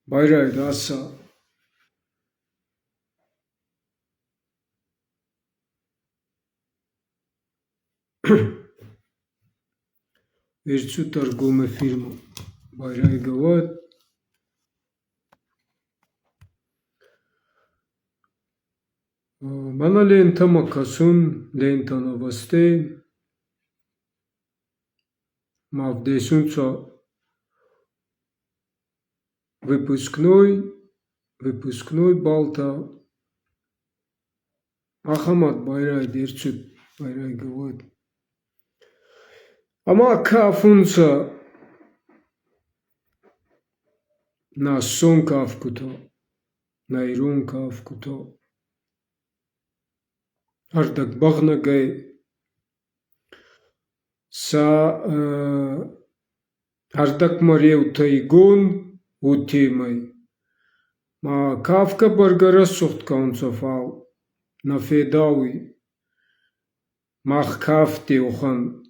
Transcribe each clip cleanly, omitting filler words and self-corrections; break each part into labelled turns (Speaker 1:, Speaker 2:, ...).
Speaker 1: Байрай раса. Эрчу торгоме фирма. Байрай говорит. Мана лента макасун, лента новостей. Мавдесунца выпускной Балта. Ахамат Байрай дерчут. Байрай говорит. Ама кафунца на сон кафкуто, на ирун кафкуто. Ардак багнагай са ардак марев тайгон утимай. Ма кафка баргара сухт каунцафал на федауи. Мах кафте охан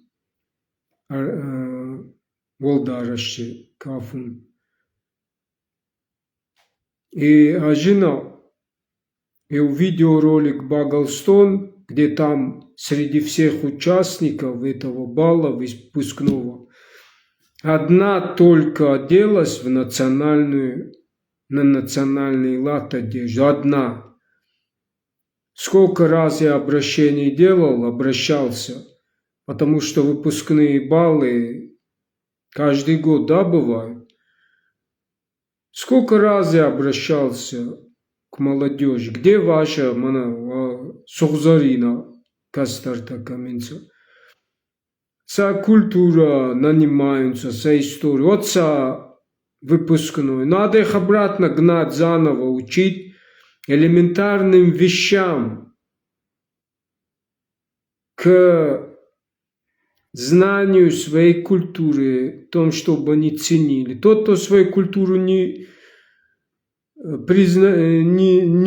Speaker 1: волдараши кафун. И жена увидел ролик Баглстон, где там среди всех участников этого бала выпускного одна только оделась на национальный лад одежду. Одна. Сколько раз я обращался, потому что выпускные баллы каждый год, да, бывают. Сколько раз я обращался к молодежи, где ваша сухзарина кастарта каменца? Са культура нанимаются, са историю, вот са выпускной. Надо их обратно гнать, заново учить элементарным вещам, к знанию своей культуры, том, чтобы они ценили. Тот, кто свою культуру не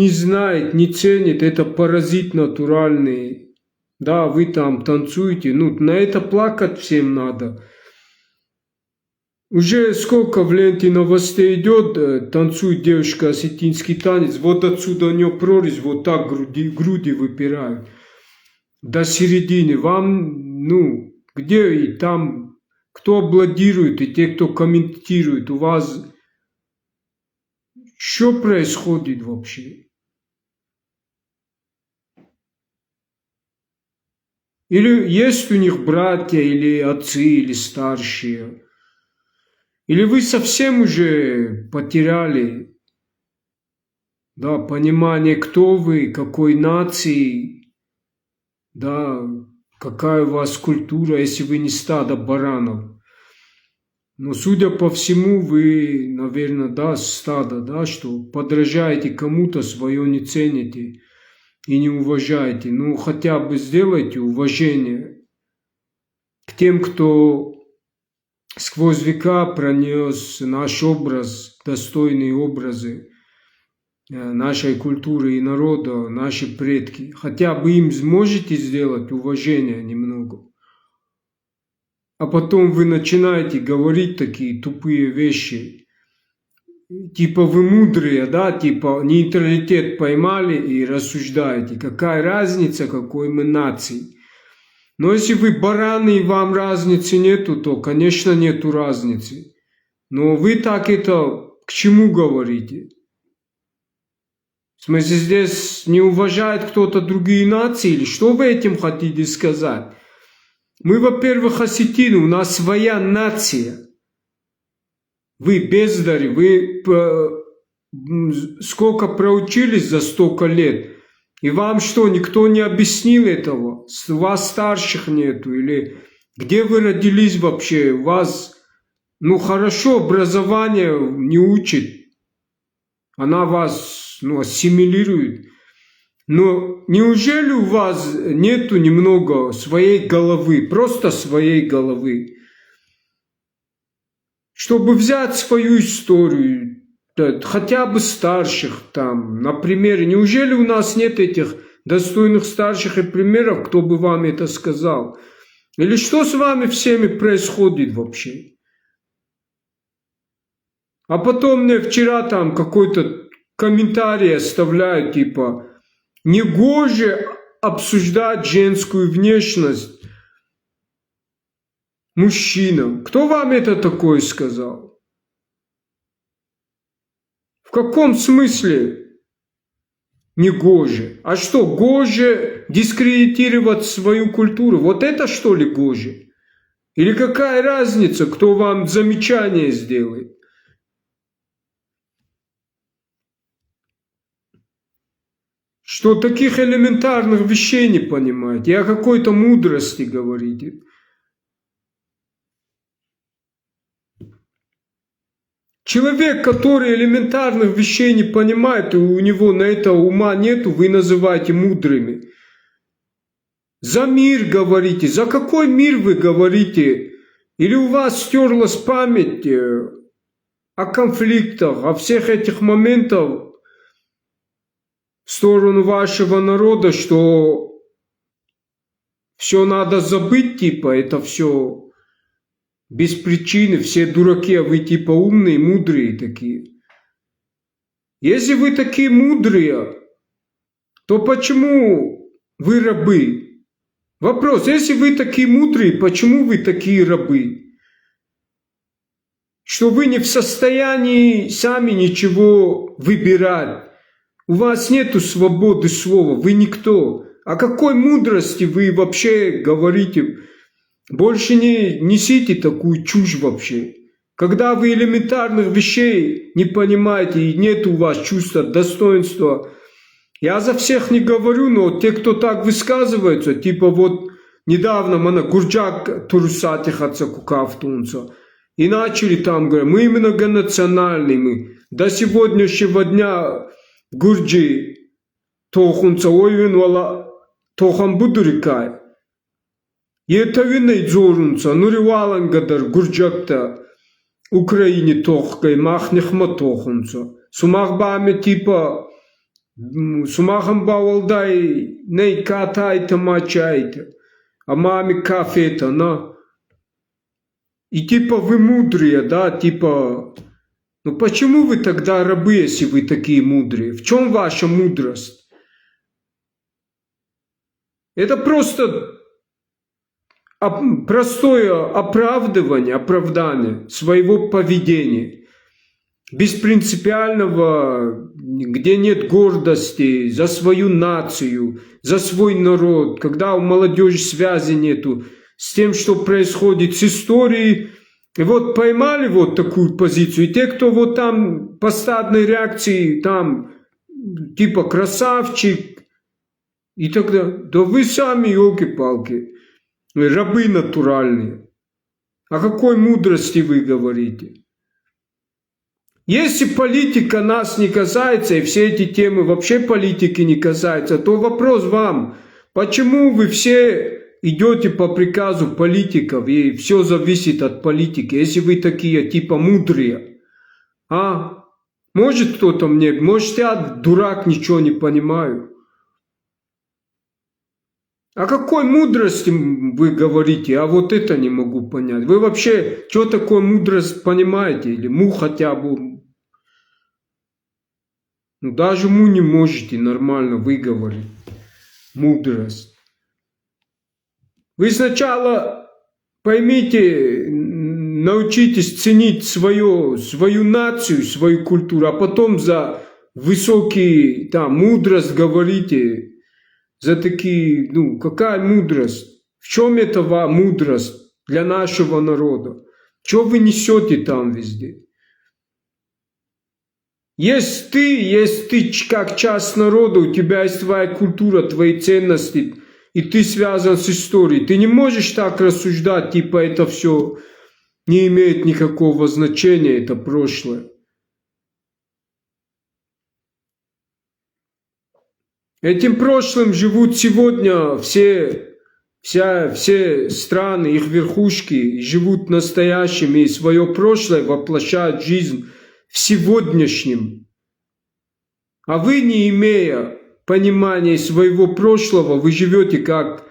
Speaker 1: знает, не ценит, это паразит натуральный. Да, вы там танцуете, на это плакать всем надо. Уже сколько в ленте новостей идет, танцует девушка осетинский танец, вот отсюда у нее прорезь, вот так груди выпирают. До середины. Вам, где и там, кто аплодирует, и те, кто комментирует, у вас что происходит вообще? Или есть у них братья, или отцы, или старшие? Или вы совсем уже потеряли, да, понимание, кто вы, какой нации, да, какая у вас культура, если вы не стадо баранов. Но, судя по всему, вы, наверное, да, стадо, да, что подражаете кому-то, свое не цените и не уважаете. Хотя бы сделайте уважение к тем, кто сквозь века пронес наш образ, достойные образы нашей культуры и народа, наши предки. Хотя бы им сможете сделать уважение немного. А потом вы начинаете говорить такие тупые вещи. Типа вы мудрые, да, типа нейтралитет поймали и рассуждаете. Какая разница, какой мы нации. Но если вы бараны и вам разницы нету, то, конечно, нету разницы. Но вы так это к чему говорите? В смысле, здесь не уважает кто-то другие нации? Или что вы этим хотите сказать? Мы, во-первых, осетины, у нас своя нация. Вы бездари, вы сколько проучились за столько лет? И вам что, никто не объяснил этого? У вас старших нету? Или где вы родились вообще? У вас, хорошо, образование не учит. Она вас, ассимилирует. Но неужели у вас нету немного своей головы? Просто своей головы. Чтобы взять свою историю, хотя бы старших там, на примере. Неужели у нас нет этих достойных старших и примеров, кто бы вам это сказал? Или что с вами всеми происходит вообще? А потом мне вчера там какой-то комментарий оставляют, типа, негоже обсуждать женскую внешность мужчинам. Кто вам это такое сказал? В каком смысле негоже? А что, гоже дискредитировать свою культуру? Вот это что ли гоже? Или какая разница, кто вам замечание сделает? Что таких элементарных вещей не понимаете, и о какой-то мудрости говорите. Человек, который элементарных вещей не понимает, и у него на это ума нету, вы называете мудрыми. За мир говорите. За какой мир вы говорите? Или у вас стерлась память о конфликтах, о всех этих моментах в сторону вашего народа, что все надо забыть, типа, это все без причины, все дураки, а вы типа умные, мудрые такие. Если вы такие мудрые, то почему вы рабы? Вопрос, если вы такие мудрые, почему вы такие рабы? Что вы не в состоянии сами ничего выбирать. У вас нету свободы слова, вы никто. О какой мудрости вы вообще говорите? Больше не несите такую чушь вообще. Когда вы элементарных вещей не понимаете и нет у вас чувства достоинства, я за всех не говорю, но те, кто так высказываются, типа вот недавно мана Гурджак Турсатихаца Кукавтунца, и начали там говорить, мы многонациональные, мы до сегодняшнего дня Гурджи Тохунца ойвен вала Тохан Будурикай. И это винный Джорунца, нуривалан гадар Гурджакта Украине Тохкай, махнехма Тохунца. Сумахбаме типа Сумахам бавалдай ней катайта мачайта, а маме кафета, на. И типа вы мудрые, да, типа, ну почему вы тогда рабы, если вы такие мудрые? В чем ваша мудрость? Это просто простое оправдание своего поведения, беспринципиального, где нет гордости за свою нацию, за свой народ, когда у молодежи связи нету с тем, что происходит с историей. И вот поймали вот такую позицию, и те, кто вот там по стадной реакции, там типа красавчик, и тогда, да вы сами, елки-палки, рабы натуральные. О какой мудрости вы говорите? Если политика нас не касается, и все эти темы вообще политики не касаются, то вопрос вам, почему вы все идете по приказу политиков, и все зависит от политики, если вы такие типа мудрые? А? Может кто-то мне, может я дурак, ничего не понимаю. О какой мудрости вы говорите? А вот это не могу понять. Вы вообще, что такое мудрость понимаете? Или му хотя бы? Ну, даже му не можете нормально выговорить. Мудрость. Вы сначала поймите, научитесь ценить свою нацию, свою культуру, а потом за высокие, там, мудрость говорите. За такие, ну, какая мудрость? В чем это мудрость для нашего народа? Что вы несете там везде? Есть ты как часть народа, у тебя есть твоя культура, твои ценности, и ты связан с историей. Ты не можешь так рассуждать, типа это все не имеет никакого значения, это прошлое. Этим прошлым живут сегодня все страны, их верхушки, живут настоящим и свое прошлое воплощают в жизнь в сегодняшнем. А вы, не имея понимания своего прошлого, вы живете как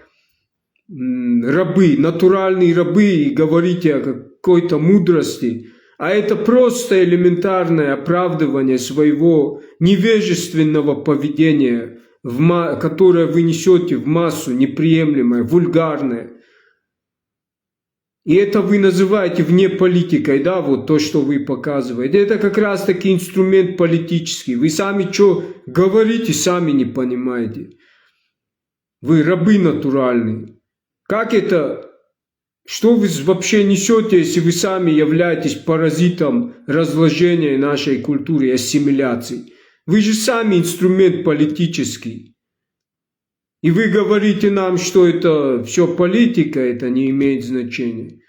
Speaker 1: рабы, натуральные рабы, и говорите о какой-то мудрости. А это просто элементарное оправдывание своего невежественного поведения, которое вы несете в массу, неприемлемое, вульгарное. И это вы называете вне политикой, да, вот то, что вы показываете. Это как раз таки инструмент политический. Вы сами что говорите, сами не понимаете. Вы рабы натуральные. Как это? Что вы вообще несете, если вы сами являетесь паразитом разложения нашей культуры и ассимиляции? Вы же сами инструмент политический. И вы говорите нам, что это все политика, это не имеет значения.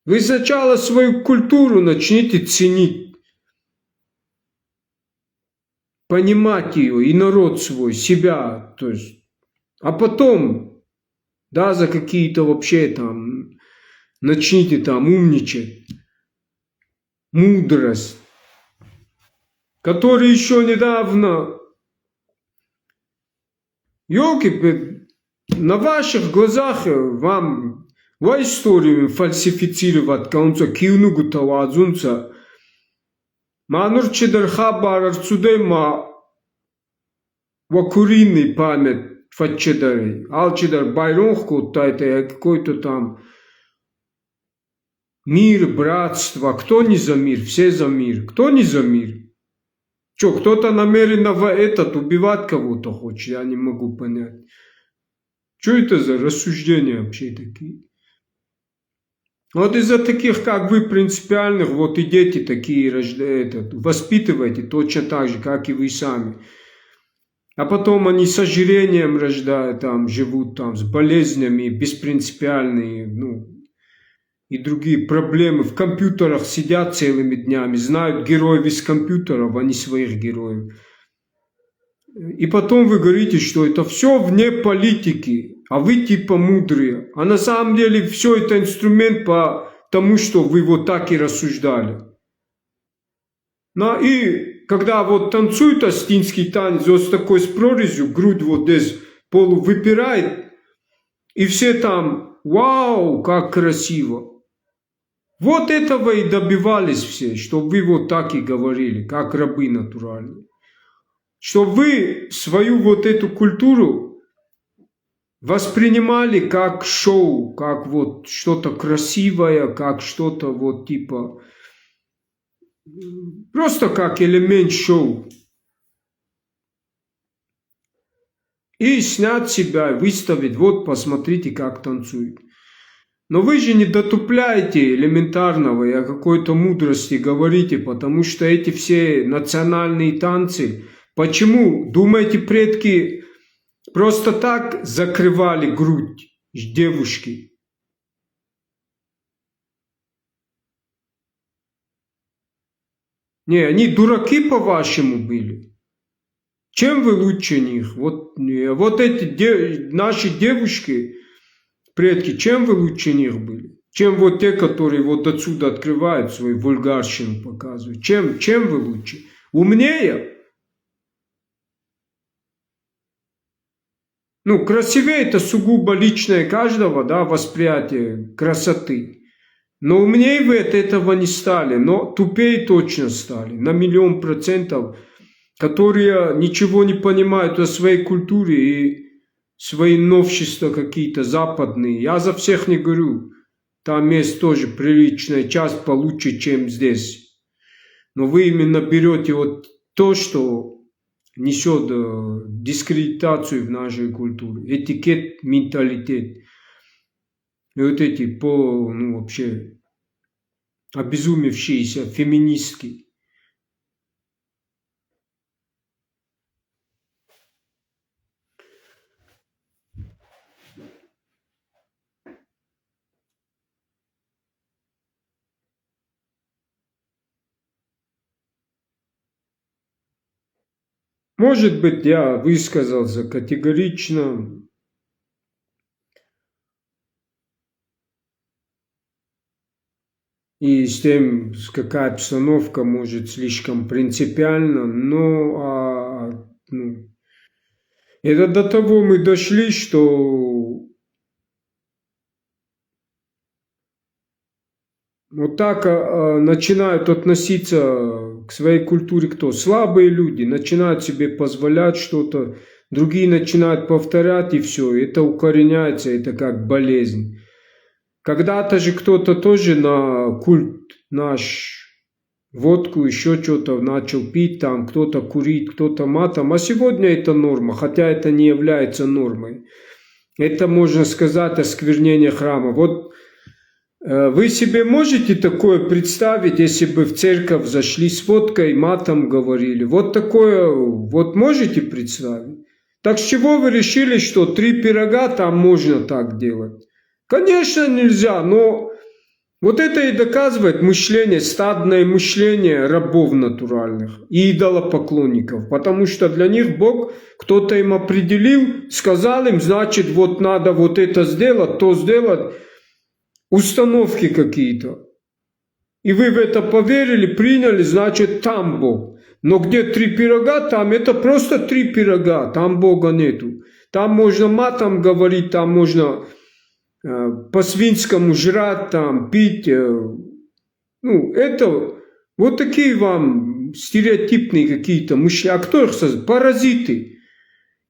Speaker 1: Вы сначала свою культуру начните ценить, понимать ее, и народ свой, себя, то есть, а потом, да, за какие-то вообще там, начните там умничать, мудрость, который еще недавно, елки, на ваших глазах вам ва историю фальсифицировать, каунца киунугу тавазунца, манур чедарха цудема вакуриный память фачедарей, алчедар байронхку тайте какой-то там мир, братство, кто не за мир, все за мир, кто не за мир? Что, кто-то намеренно убивать кого-то хочет, я не могу понять. Что это за рассуждения вообще такие? Вот из-за таких, как вы, принципиальных, вот и дети такие воспитываете точно так же, как и вы сами. А потом они с ожирением рождают, там, живут там, с болезнями, беспринципиальные, ну, и другие проблемы. В компьютерах сидят целыми днями, знают героев из компьютеров, а не своих героев. И потом вы говорите, что это все вне политики, а вы типа мудрые. А на самом деле все это инструмент по тому, что вы вот так и рассуждали. Ну и когда вот танцует астинский танец, вот с такой с прорезью, грудь вот здесь полу выпирает, и все там, вау, как красиво. Вот этого и добивались все, чтобы вы вот так и говорили, как рабы натуральные. Чтобы вы свою вот эту культуру воспринимали как шоу, как вот что-то красивое, как что-то вот типа, просто как элемент шоу. И снять себя, выставить, вот посмотрите, как танцует. Но вы же не дотупляете элементарного и о какой-то мудрости говорите, потому что эти все национальные танцы, почему, думаете, предки просто так закрывали грудь девушки? Не, они дураки по-вашему были. Чем вы лучше них? Вот эти наши девушки, предки, чем вы лучше них были? Чем вот те, которые вот отсюда открывают свою вульгарщину, показывают? Чем вы лучше? Умнее? Ну, красивее это сугубо личное каждого, да, восприятие красоты. Но умнее вы от этого не стали, но тупее точно стали, на 1000000%, которые ничего не понимают о своей культуре и свои новшества какие-то западные. Я за всех не говорю, там есть тоже приличная часть получше, чем здесь. Но вы именно берете вот то, что несет дискредитацию в нашей культуре, этикет, менталитет. И вот эти ну вообще обезумевшиеся феминистки. Может быть, я высказался категорично, и с тем, какая обстановка, может, слишком принципиально, но ну, это до того мы дошли, что Вот так начинают относиться к своей культуре кто? Слабые люди начинают себе позволять что-то, другие начинают повторять, и все. Это укореняется, это как болезнь. Когда-то же кто-то тоже на культ наш водку, еще что-то начал пить, там кто-то курить, кто-то матом. А сегодня это норма, хотя это не является нормой. Это, можно сказать, осквернение храма. Вот вы себе можете такое представить, если бы в церковь зашли с водкой, матом говорили? Вот такое, вот можете представить? Так с чего вы решили, что 3 пирога там можно так делать? Конечно, нельзя, но вот это и доказывает мышление, стадное мышление рабов натуральных и идолопоклонников. Потому что для них Бог, кто-то им определил, сказал им, значит, вот надо вот это сделать, то сделать. Установки какие-то. И вы в это поверили, приняли, значит, там Бог. Но где 3 пирога, там это просто 3 пирога, там Бога нету. Там можно матом говорить, там можно по-свинскому жрать, там, пить. Ну, это вот такие вам стереотипные какие-то мышления. А кто их создал? Паразиты.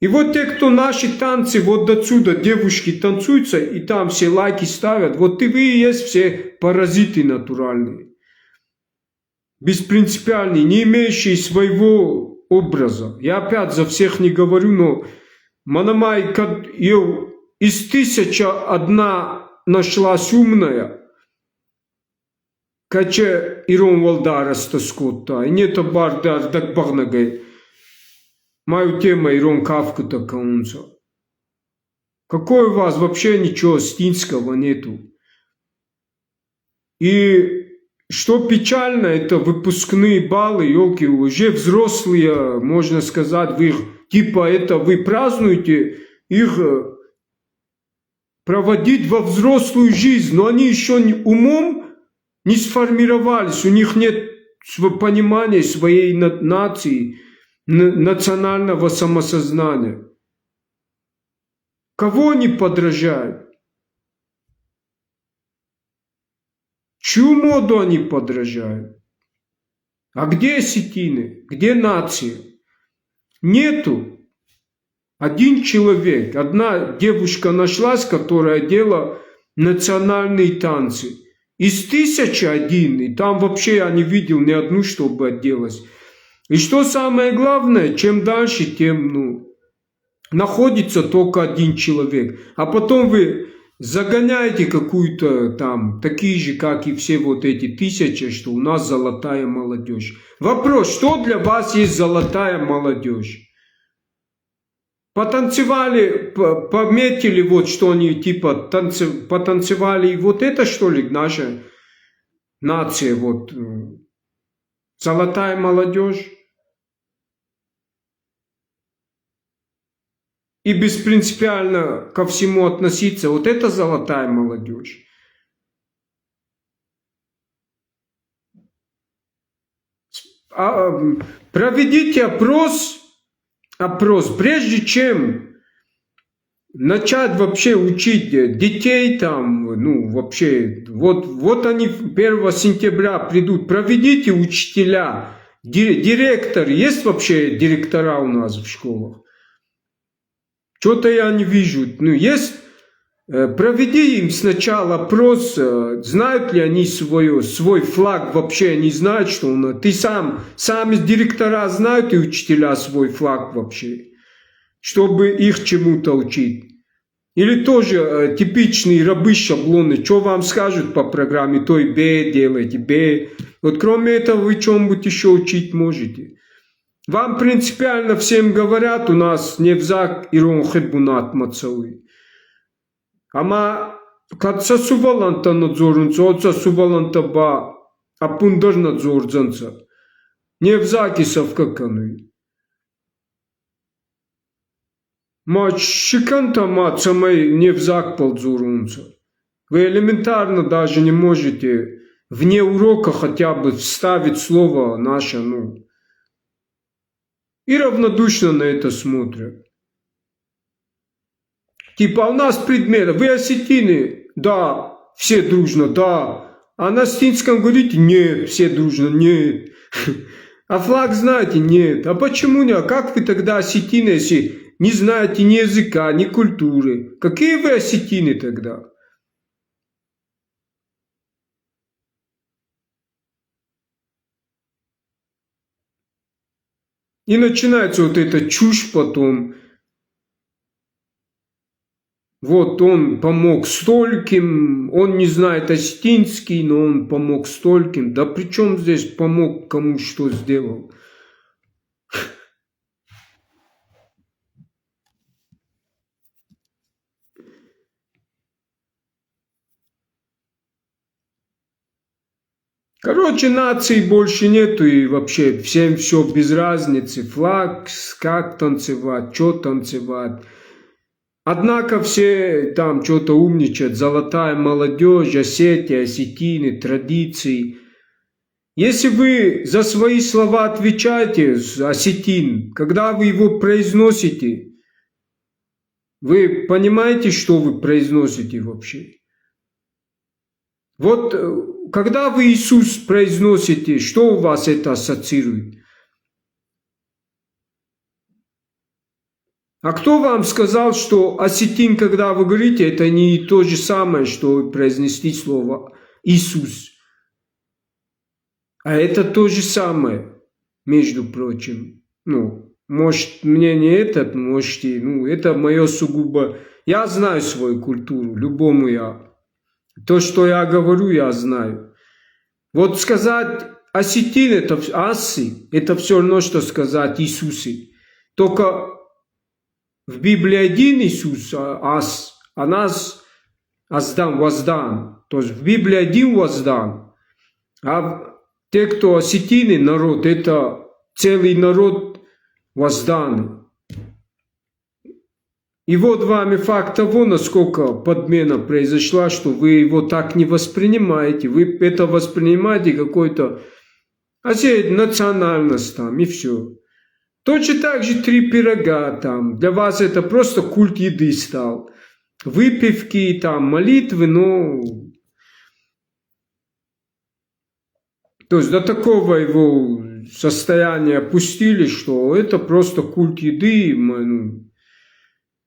Speaker 1: И вот те, кто наши танцы, вот отсюда девушки танцуются, и там все лайки ставят, вот и вы и есть все паразиты натуральные. Беспринципиальные, не имеющие своего образа. Я опять за всех не говорю, но Манамай из 1001 нашлась умная, каче Ирон Валдараста Скотта, и нет бардар так багнагай. Мою тему Ирон Кавку такаунца. Какой у вас вообще ничего стинского нету. И что печально, это выпускные баллы, елки, уже взрослые, можно сказать, вы их, типа это вы празднуете, их проводить во взрослую жизнь, но они еще умом не сформировались, у них нет понимания своей нации, национального самосознания. Кого они подражают? Чью моду они подражают? А где осетины? Где нация? Нету. Один человек, одна девушка нашлась, которая делала национальные танцы. Из 1001, и там вообще я не видел ни одну, чтобы отделалась. И что самое главное, чем дальше, тем находится только один человек. А потом вы загоняете какую-то там, такие же, как и все вот эти 1000, что у нас золотая молодежь. Вопрос, что для вас есть золотая молодежь? Потанцевали, пометили вот, что они типа потанцевали, и вот это что ли наша нация, вот золотая молодежь? И беспринципиально ко всему относиться, вот это золотая молодежь. Проведите опрос, прежде чем начать вообще учить детей там, вообще, вот они 1 сентября придут, проведите учителя, директор, есть вообще директора у нас в школах? Что-то я не вижу. Есть, проведи им сначала опрос, знают ли они свой флаг вообще, они знают, что он. Ты сами директора знают и учителя свой флаг вообще, чтобы их чему-то учить. Или тоже типичные рабы шаблоны, что вам скажут по программе, то и Б делайте, Б. Вот кроме этого вы чем-нибудь еще учить можете. Вам принципиально всем говорят, у нас невзак Ирон Хебунат Мацауи. Ама катса суваланта надзорунца, отца суваланта ба апундаж надзорзанца. Невзаки совкаканы. Ма шиканта ма самай невзак ползорунца. Вы элементарно даже не можете вне урока хотя бы вставить слово наше, и равнодушно на это смотрят. Типа у нас предметы, вы осетины, да, все дружно, да, А на осетинском говорите нет, все дружно нет. А флаг знаете? Нет. А почему нет? А как вы тогда осетины, если не знаете ни языка, ни культуры? Какие вы осетины тогда? И начинается вот эта чушь потом. Вот он помог стольким, он не знает осетинский, но он помог стольким. Да при чем здесь помог, кому что сделал? Короче, наций больше нету и вообще всем все без разницы. Флаг, как танцевать, что танцевать. Однако все там что-то умничают. Золотая молодежь, Осетия, осетины, традиции. Если вы за свои слова отвечаете, осетин, когда вы его произносите, вы понимаете, что вы произносите вообще? Вот когда вы Иисус произносите, что у вас это ассоциирует? А кто вам сказал, что осетин, когда вы говорите, это не то же самое, что произнести слово Иисус? А это то же самое, между прочим. Ну, может, мне не этот, можете, это мое сугубо... Я знаю свою культуру, любому я. То, что я говорю, я знаю. Вот сказать осетин, это ассы, это все равно, что сказать Иисусы. Только в Библии один Иисус, ас, а нас аздан, воздан. То есть в Библии один воздан. А те, кто осетины, народ, это целый народ воздан. И вот вами факт того, насколько подмена произошла, что вы его так не воспринимаете. Вы это воспринимаете какой-то национальность там и все. Точно так же 3 пирога там. Для вас это просто культ еды стал. Выпивки, там, молитвы, но... То есть до такого его состояния опустили, что это просто культ еды.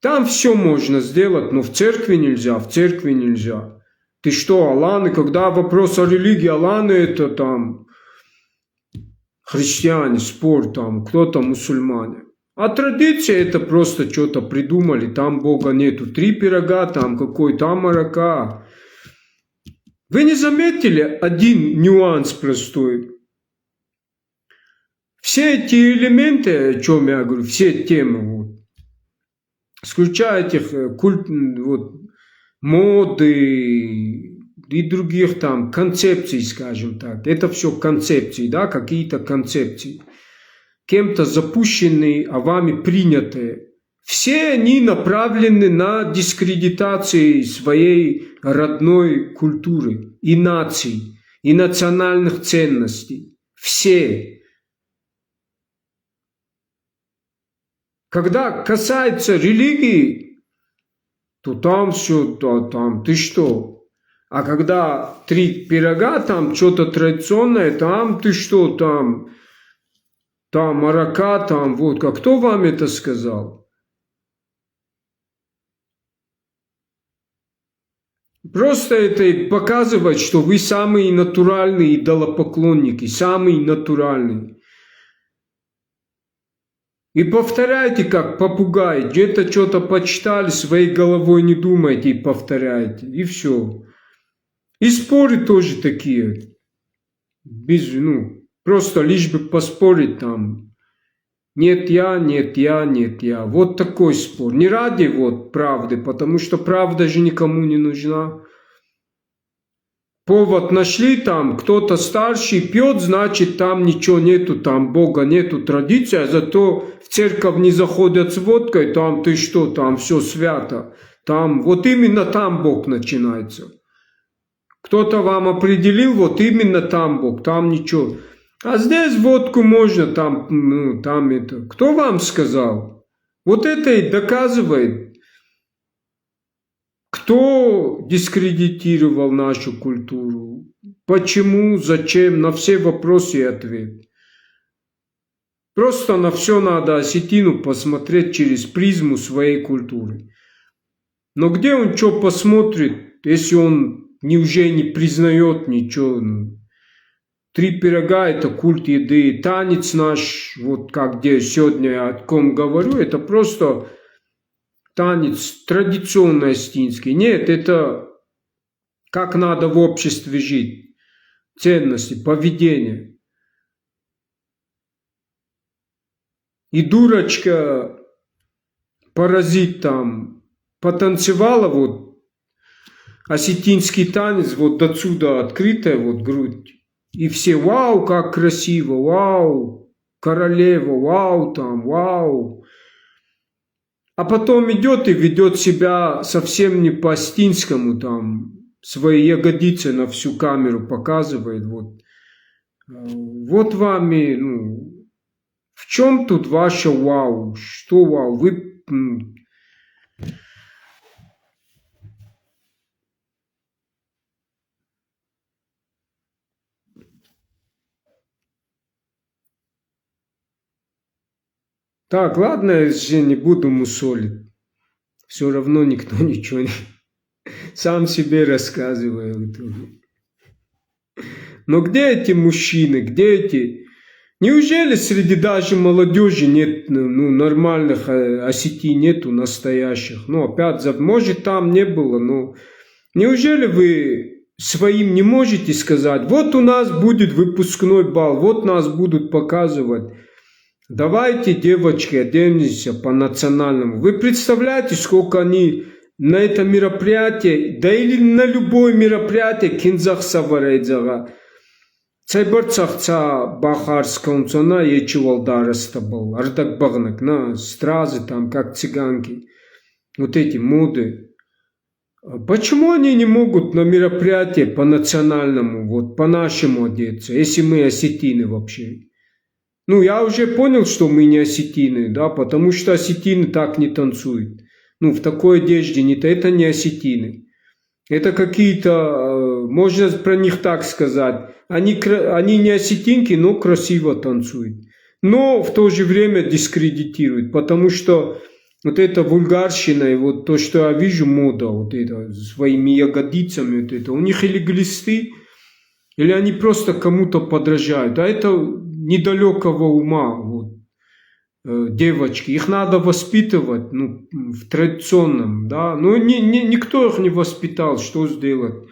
Speaker 1: Там все можно сделать, но в церкви нельзя, в церкви нельзя. Ты что, аланы, когда вопрос о религии, аланы это там христиане, спор там, кто-то мусульмане. А традиция это просто что-то придумали, там Бога нету. 3 пирога, там какой-то амарака. Вы не заметили один нюанс простой? Все эти элементы, о чем я говорю, все темы, вот, исключая этих моды и других там концепций, скажем так. Это все концепции, да, какие-то концепции. Кем-то запущенные, а вами принятые. Все они направлены на дискредитацию своей родной культуры и наций, и национальных ценностей. Все. Когда касается религии, то там все, там ты что? А когда 3 пирога, там что-то традиционное, там ты что, там марака, там водка. Кто вам это сказал? Просто это показывает, что вы самые натуральные идолопоклонники, самые натуральные. И повторяйте, как попугай, где-то что-то почитали, своей головой не думайте и повторяйте, и все. И споры тоже такие, просто лишь бы поспорить там. Нет я, нет я, нет я. Вот такой спор. Не ради правды, потому что правда же никому не нужна. Повод нашли там, кто-то старший пьет, значит там ничего нету, там Бога нету, традиция, а зато в церковь не заходят с водкой, там ты что, там все свято. Там, вот именно там Бог начинается. Кто-то вам определил, вот именно там Бог, там ничего. А здесь водку можно, там это. Кто вам сказал? Вот это и доказывает. Кто дискредитировал нашу культуру? Почему, зачем? На все вопросы и ответ. Просто на все надо осетину посмотреть через призму своей культуры. Но где он что посмотрит, если он уже не признает ничего? 3 пирога – это культ еды. Танец наш, вот как где сегодня я о ком говорю, это просто танец традиционный осетинский. Нет, это как надо в обществе жить. Ценности, поведение. И дурочка, паразит там, потанцевала вот осетинский танец, вот отсюда открытая вот грудь. И все, вау, как красиво, вау, королева, вау, там, вау. А потом идет и ведет себя совсем не по-осетинскому, там, свои ягодицы на всю камеру показывает. Вот вами, в чем тут ваше вау? Что вау? Вы... Так, ладно, я же не буду мусолить. Все равно никто ничего не... Сам себе рассказываю. Но где эти мужчины? Где эти... Неужели среди даже молодежи нет нормальных осетин, нету настоящих? Опять, может там не было, но неужели вы своим не можете сказать, вот у нас будет выпускной бал, вот нас будут показывать. Давайте, девочки, оденемся по-национальному. Вы представляете, сколько они на это мероприятие, да или на любое мероприятие, кинзах саварайдзага. Цайбарцахца Бахарскаунцона Ечевалдараста был, Ардакбагнак, стразы там, как цыганки, вот эти моды. Почему они не могут на мероприятие по-национальному, вот по-нашему одеться, если мы осетины вообще? Я уже понял, что мы не осетины, да, потому что осетины так не танцуют. В такой одежде это не осетины. Это какие-то, можно про них так сказать, они не осетинки, но красиво танцуют. Но в то же время дискредитируют, потому что вот эта вульгарщина и вот то, что я вижу, мода, вот это, своими ягодицами, вот это, у них или глисты, или они просто кому-то подражают. А это недалекого ума, девочки. Их надо воспитывать, в традиционном, да. Но никто их не воспитал, что сделать.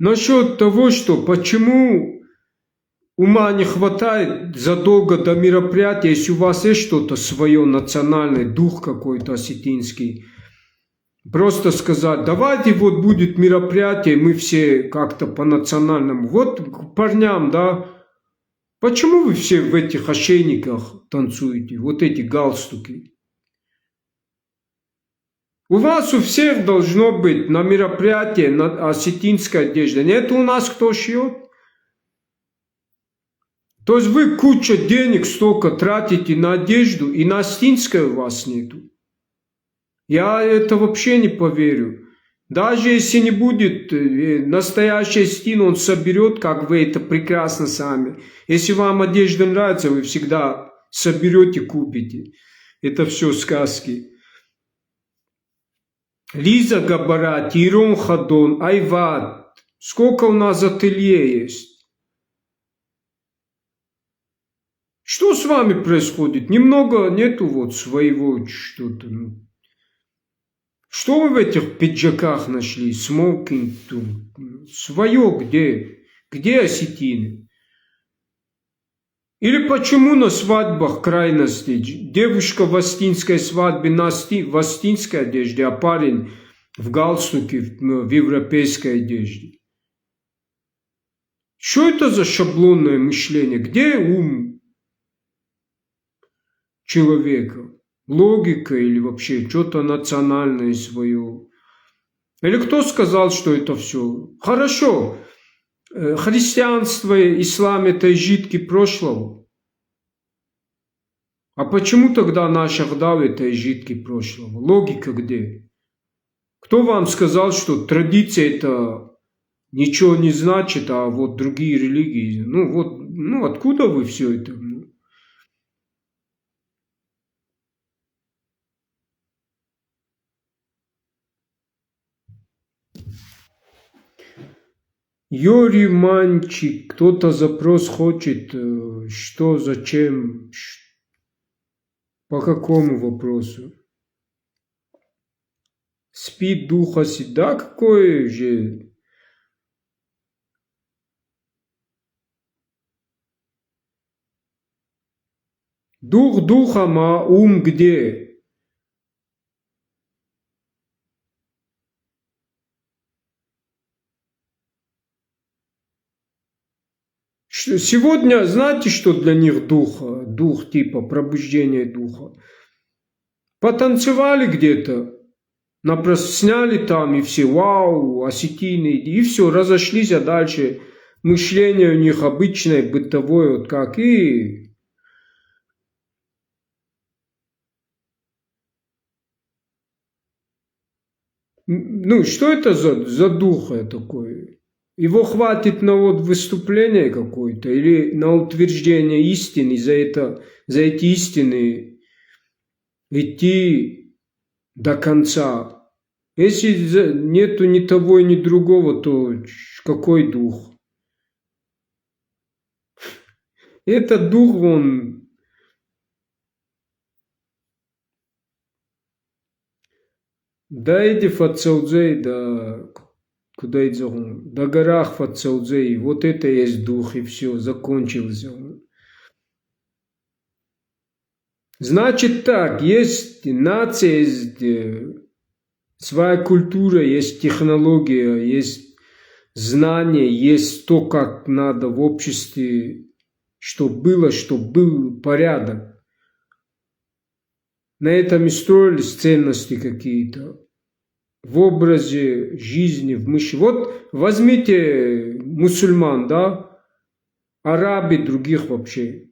Speaker 1: Насчет того, что почему ума не хватает задолго до мероприятия, если у вас есть что-то свое, национальный дух какой-то осетинский, просто сказать, давайте будет мероприятие, мы все как-то по-национальному. Вот к парням, да, почему вы все в этих ошейниках танцуете, вот эти галстуки? У вас у всех должно быть на мероприятии осетинская одежда. Нет у нас кто шьет? То есть вы кучу денег столько тратите на одежду, и на осетинской у вас нету. Я это вообще не поверю. Даже если не будет настоящий осетин, он соберет, как вы это прекрасно сами. Если вам одежда нравится, вы всегда соберете, купите. Это все сказки. Лиза Габара, Тирон Хадон, Айват. Сколько у нас ателье есть? Что с вами происходит? Немного нету своего что-то. Что вы в этих пиджаках нашли? Смокинг, свое где? Где осетины? Или почему на свадьбах крайности? Девушка в осетинской свадьбе в осетинской одежде, а парень в галстуке в европейской одежде. Что это за шаблонное мышление? Где ум человека? Логика или вообще что-то национальное свое? Или кто сказал, что это все? Хорошо. Христианство, ислам – это изжитки прошлого. А почему тогда наш Ахдав это жидкий прошлого? Логика где? Кто вам сказал, что традиция это ничего не значит, а вот другие религии? Ну вот, ну откуда вы все это? Юрий Манчик, кто-то запрос хочет, что, зачем, по какому вопросу? Спит духа всегда, какой же? Дух духом, а ум где? Сегодня, знаете, что для них духа? Дух типа пробуждение духа. Потанцевали где-то, напросто сняли там и все, вау, осетины, и все, разошлись, а дальше мышление у них обычное, бытовое, вот как, и ну, что это за дух такой? Его хватит на вот выступление какое-то или на утверждение истины, за эти истины идти до конца. Если нету ни того, ни другого, то какой дух? Этот дух, он, да иди фацаудзей, да куда идем, до горах фацаудзей, вот это есть дух, и все, закончился он. Значит так, есть нация, есть своя культура, есть технология, есть знание, есть то, как надо в обществе, чтобы был порядок. На этом и строились ценности какие-то в образе жизни, в мышлении. Вот возьмите мусульман, да, арабы, других вообще.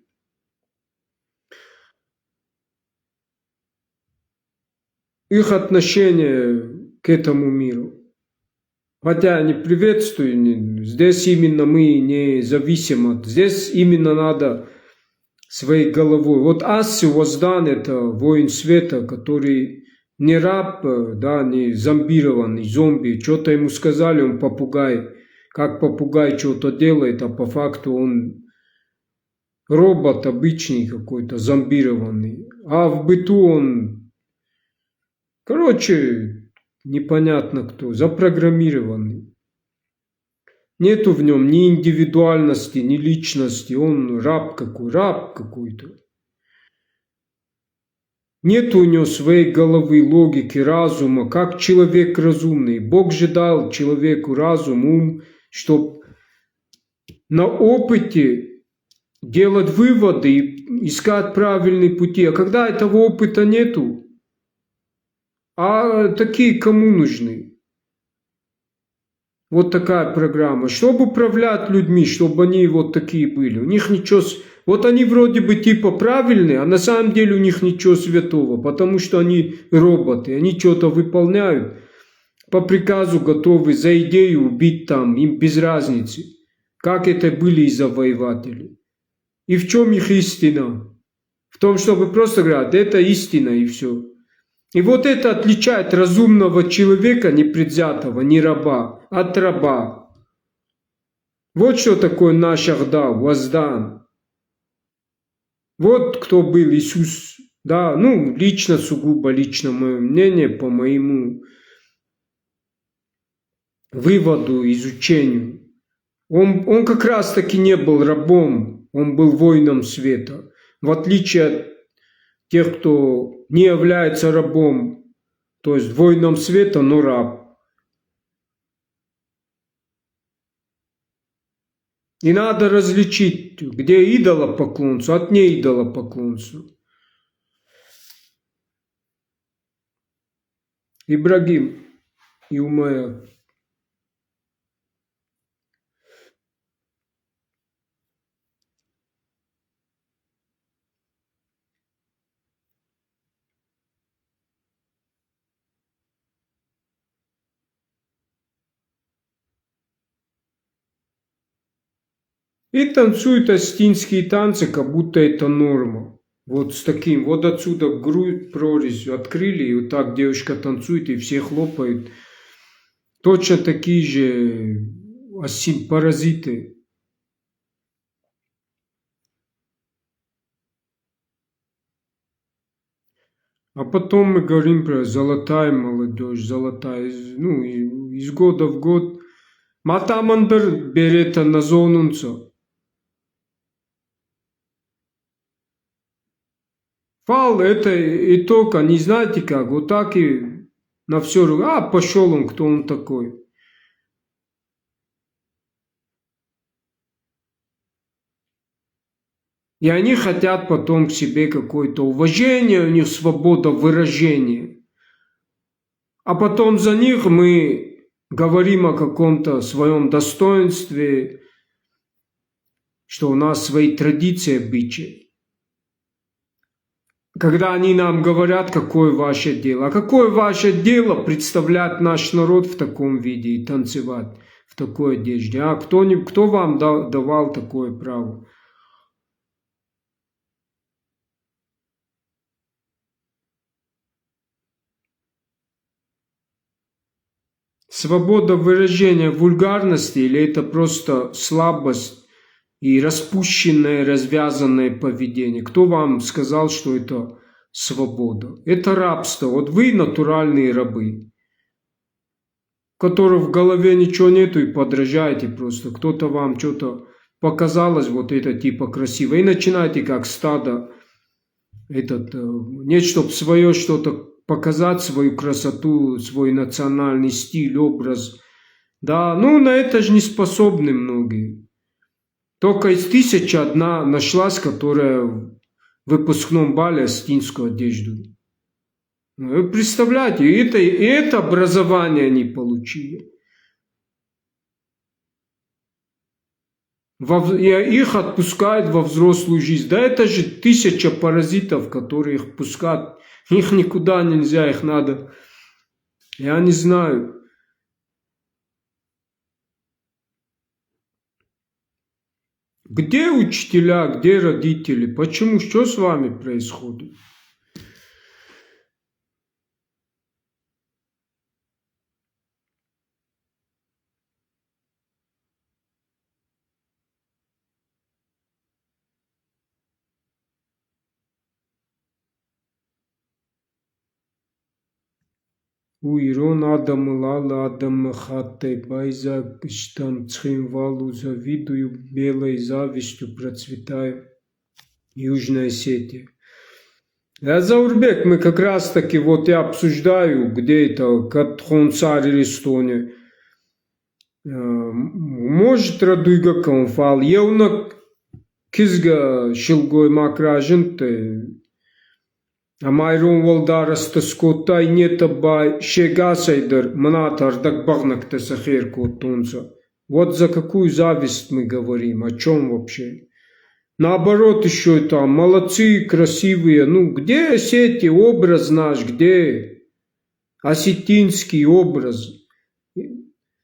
Speaker 1: Их отношение к этому миру. Хотя не приветствую, здесь именно мы не зависим от, здесь именно надо своей головой. Вот Асси Воздан это воин света, который не раб, да, не зомбированный, зомби. Что-то ему сказали, он попугай. Как попугай что-то делает, а по факту он робот обычный какой-то, зомбированный. А в быту он, короче, непонятно кто, запрограммированный. Нету в нем ни индивидуальности, ни личности. Он раб какой-то. Нет у него своей головы, логики, разума, как человек разумный. Бог же дал человеку разум, ум, чтобы на опыте делать выводы и искать правильные пути. А когда этого опыта нету, а такие кому нужны? Вот такая программа. Чтобы управлять людьми, чтобы они вот такие были. У них ничего... Вот они вроде бы типа правильные, а на самом деле у них ничего святого, потому что они роботы, они что-то выполняют, по приказу готовы за идею убить там, им без разницы, как это были и завоеватели. И в чем их истина? В том, чтобы просто говорят, это истина и все. И вот это отличает разумного человека, непредвзятого, не раба, от раба. Вот что такое наш Ахдав, Воздан. Вот кто был Иисус, да, ну, лично, сугубо лично мое мнение, по моему выводу, изучению. Он как раз таки не был рабом, он был воином света. В отличие от тех, кто не является рабом, то есть воином света, но раб. И надо различить, где идолопоклонство от неидолопоклонства. Ибрагим и Умая. И танцуют астинские танцы, как будто это норма. Вот с таким, вот отсюда грудь прорезь открыли, и вот так девушка танцует, и все хлопают. Точно такие же паразиты. А потом мы говорим про золотая молодежь, золотая, ну, из года в год. Матамандыр берет на зонунца. Фал это итог, а не знаете как, вот так и на все, пошел он, кто он такой. И они хотят потом к себе какое-то уважение, у них свобода выражения. А потом за них мы говорим о каком-то своем достоинстве, что у нас свои традиции, обычаи. Когда они нам говорят, какое ваше дело. А какое ваше дело представлять наш народ в таком виде и танцевать в такой одежде? А кто вам давал такое право? Свобода выражения вульгарности или это просто слабость и распущенное, развязанное поведение? Кто вам сказал, что это свобода? Это рабство. Вот вы натуральные рабы, у которых в голове ничего нету и подражаете просто. Кто-то вам что-то показалось, вот это типа красиво, и начинаете как стадо нет, чтобы свое что-то показать, свою красоту, свой национальный стиль, образ. Да, ну на это же не способны многие. Только из 1000 одна нашлась, которая в выпускном бале астинскую одежду. Вы представляете, и это образование они получили. И их отпускают во взрослую жизнь. Да это же 1000 паразитов, которые их пускают. Их никуда нельзя, их надо. Я не знаю. Где учителя, где родители? Почему? Что с вами происходит? Уирон Адамлала Адамахатте Байза штам Цхинвалу завидую, белой завистью процветаю Южная Осетия. Заурбек, мы как раз таки, вот я обсуждаю, где это, Катхонцар или Эстония. Может, Радуйга Камфал, Евнак Кизга Шилгой Макраженте, Амайрон Валдараста Скоттай Нетаба Шегасайдер Манатар Дакбагнак Тесахер Котунца. Вот за какую зависть мы говорим, о чем вообще? Наоборот, еще там молодцы, красивые. Ну, где Осетия, образ наш, где осетинский образ?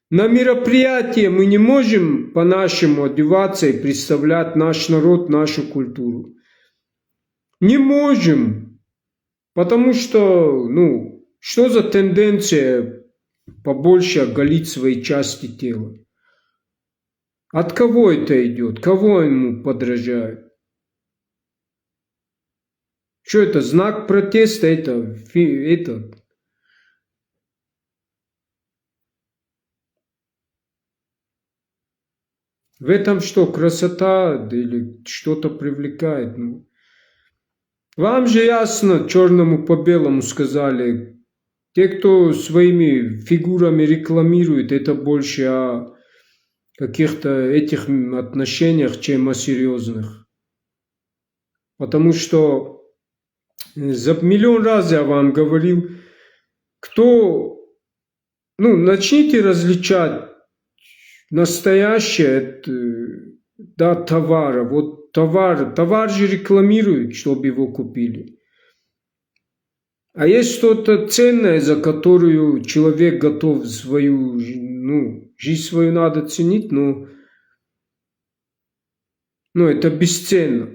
Speaker 1: На мероприятии мы не можем по-нашему одеваться и представлять наш народ, нашу культуру. Не можем, потому что, ну, что за тенденция побольше оголить свои части тела? От кого это идет? Кого ему подражают? Что это? Знак протеста? Это. В этом что? Красота или что-то привлекает? Ну, вам же ясно, черному по белому сказали. Те, кто своими фигурами рекламирует, это больше о каких-то этих отношениях, чем о серьезных. Потому что за миллион раз я вам говорил, начните различать настоящее от товара. Вот товар же рекламируют, чтобы его купили. А есть что-то ценное, за которую человек готов свою, жизнь свою надо ценить, но Ну, это бесценно.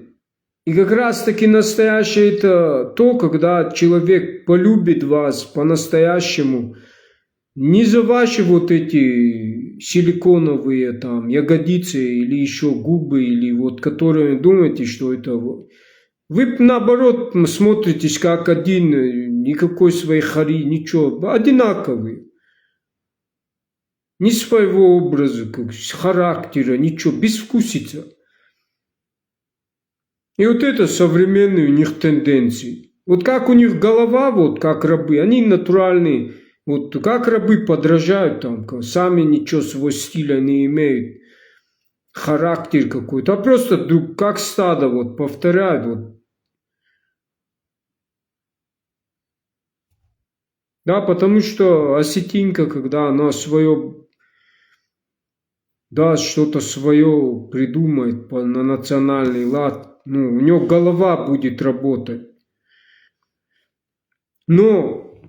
Speaker 1: И как раз-таки настоящее это то, когда человек полюбит вас по-настоящему, не за ваши вот эти силиконовые там ягодицы или еще губы, или вот которые думаете, что это вот. Вы наоборот смотритесь как один, никакой своей хари, ничего, одинаковые. Ни своего образа, как, характера, ничего, безвкусица. И вот это современные у них тенденции. Вот как у них голова, вот как рабы, они натуральные, вот как рабы подражают там, сами ничего своего стиля не имеют, характер какой-то, а просто друг, как стадо вот повторяют. Вот. Да, потому что осетинка, когда она свое, да, что-то свое придумает на национальный лад, ну, у нее голова будет работать. Но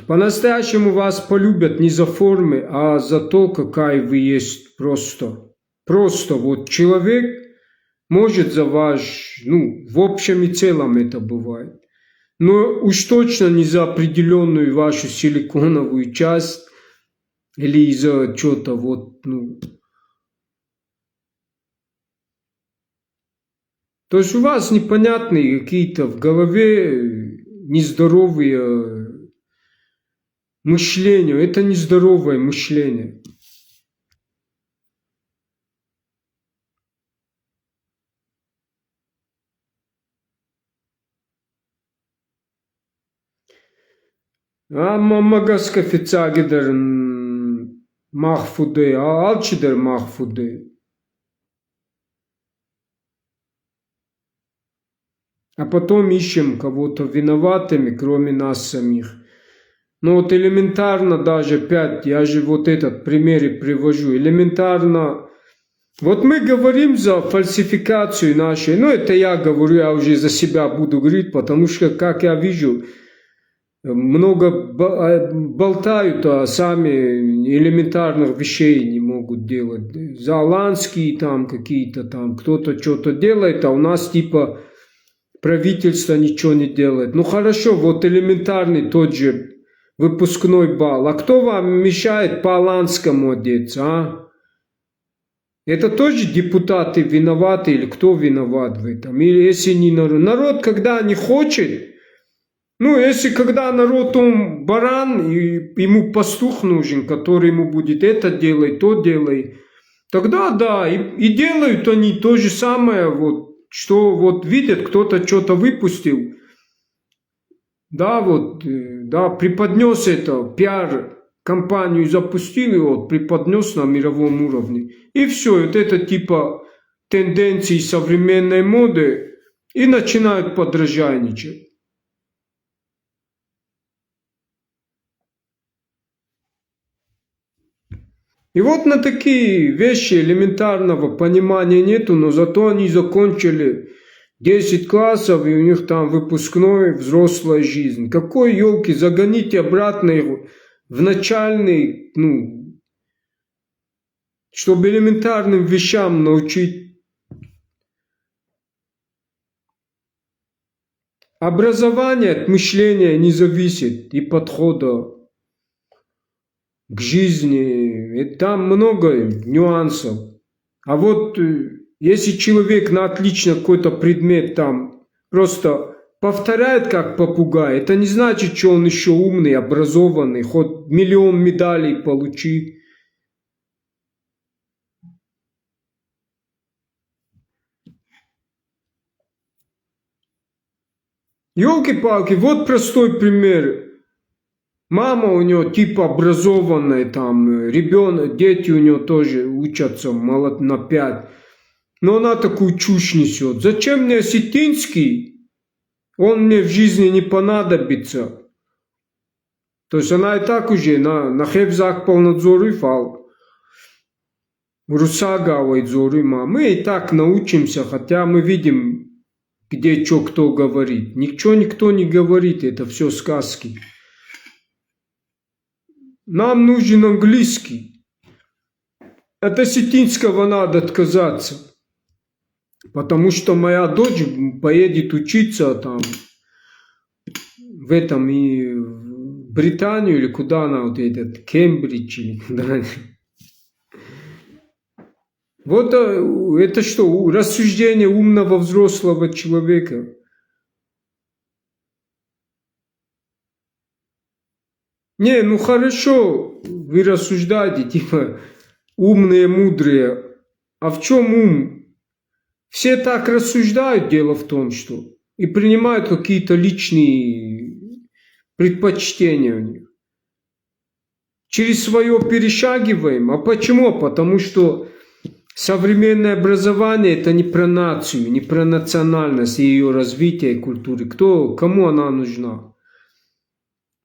Speaker 1: по-настоящему вас полюбят не за формы, а за то, какая вы есть просто. Просто вот человек может за ваш, ну, в общем и целом это бывает. Но уж точно не за определенную вашу силиконовую часть или за что-то вот, ну. То есть у вас непонятные какие-то в голове нездоровые мышления. Это нездоровое мышление. Ama magaskafitsagider mahfude, alçider mahfude. А потом ищем кого-то виноватыми, кроме нас самих. Ну вот элементарно даже, опять, я же вот этот пример и привожу, элементарно. Вот мы говорим за фальсификацию нашей, ну это я говорю, я уже за себя буду говорить, потому что, как я вижу, много болтают, а сами элементарных вещей не могут делать. Зооландские там какие-то там, кто-то что-то делает, а у нас типа правительство ничего не делает. Ну хорошо, вот элементарный тот же выпускной бал. А кто вам мешает по-аланскому одеться, а? Это тоже депутаты виноваты или кто виноват в этом? Или если не народ? Народ, когда не хочет, ну, если когда народ он баран, и ему пастух нужен, который ему будет это делай, то делай, тогда да, и делают они то же самое, вот, что вот видят, кто-то что-то выпустил, да, вот, да, преподнес это, пиар-компанию запустил его, преподнес на мировом уровне. И все, вот это типа тенденции современной моды, и начинают подражайничать. И вот на такие вещи элементарного понимания нету, но зато они закончили 10 классов, и у них там выпускной, взрослая жизнь. Какой елки, загоните обратно его в начальный, ну, чтобы элементарным вещам научить. Образование от мышления не зависит и подхода к жизни. И там много нюансов. А вот если человек на отлично какой-то предмет там просто повторяет как попугай, это не значит, что он еще умный, образованный, хоть миллион медалей получи. Елки-палки, вот простой пример. Мама у него типа образованная, там, ребенок, дети у него тоже учатся на 5. Но она такую чушь несет. Зачем мне осетинский? Он мне в жизни не понадобится. То есть она и так уже на хевзак полнадзоры фал. Русагавой дзоры ма. Мы и так научимся, хотя мы видим, где что кто говорит. Ничего никто не говорит, это все сказки. Нам нужен английский. От осетинского надо отказаться. Потому что моя дочь поедет учиться там в этом и в Британию, или куда она вот едет, Кембридж или куда. Вот это что, рассуждение умного взрослого человека. Не, ну хорошо, вы рассуждаете, типа, умные, мудрые. А в чем ум? Все так рассуждают, дело в том, что и принимают какие-то личные предпочтения у них. Через свое перешагиваем. А почему? Потому что современное образование это не про нацию, не про национальность и ее развитие и культуры. Кому она нужна?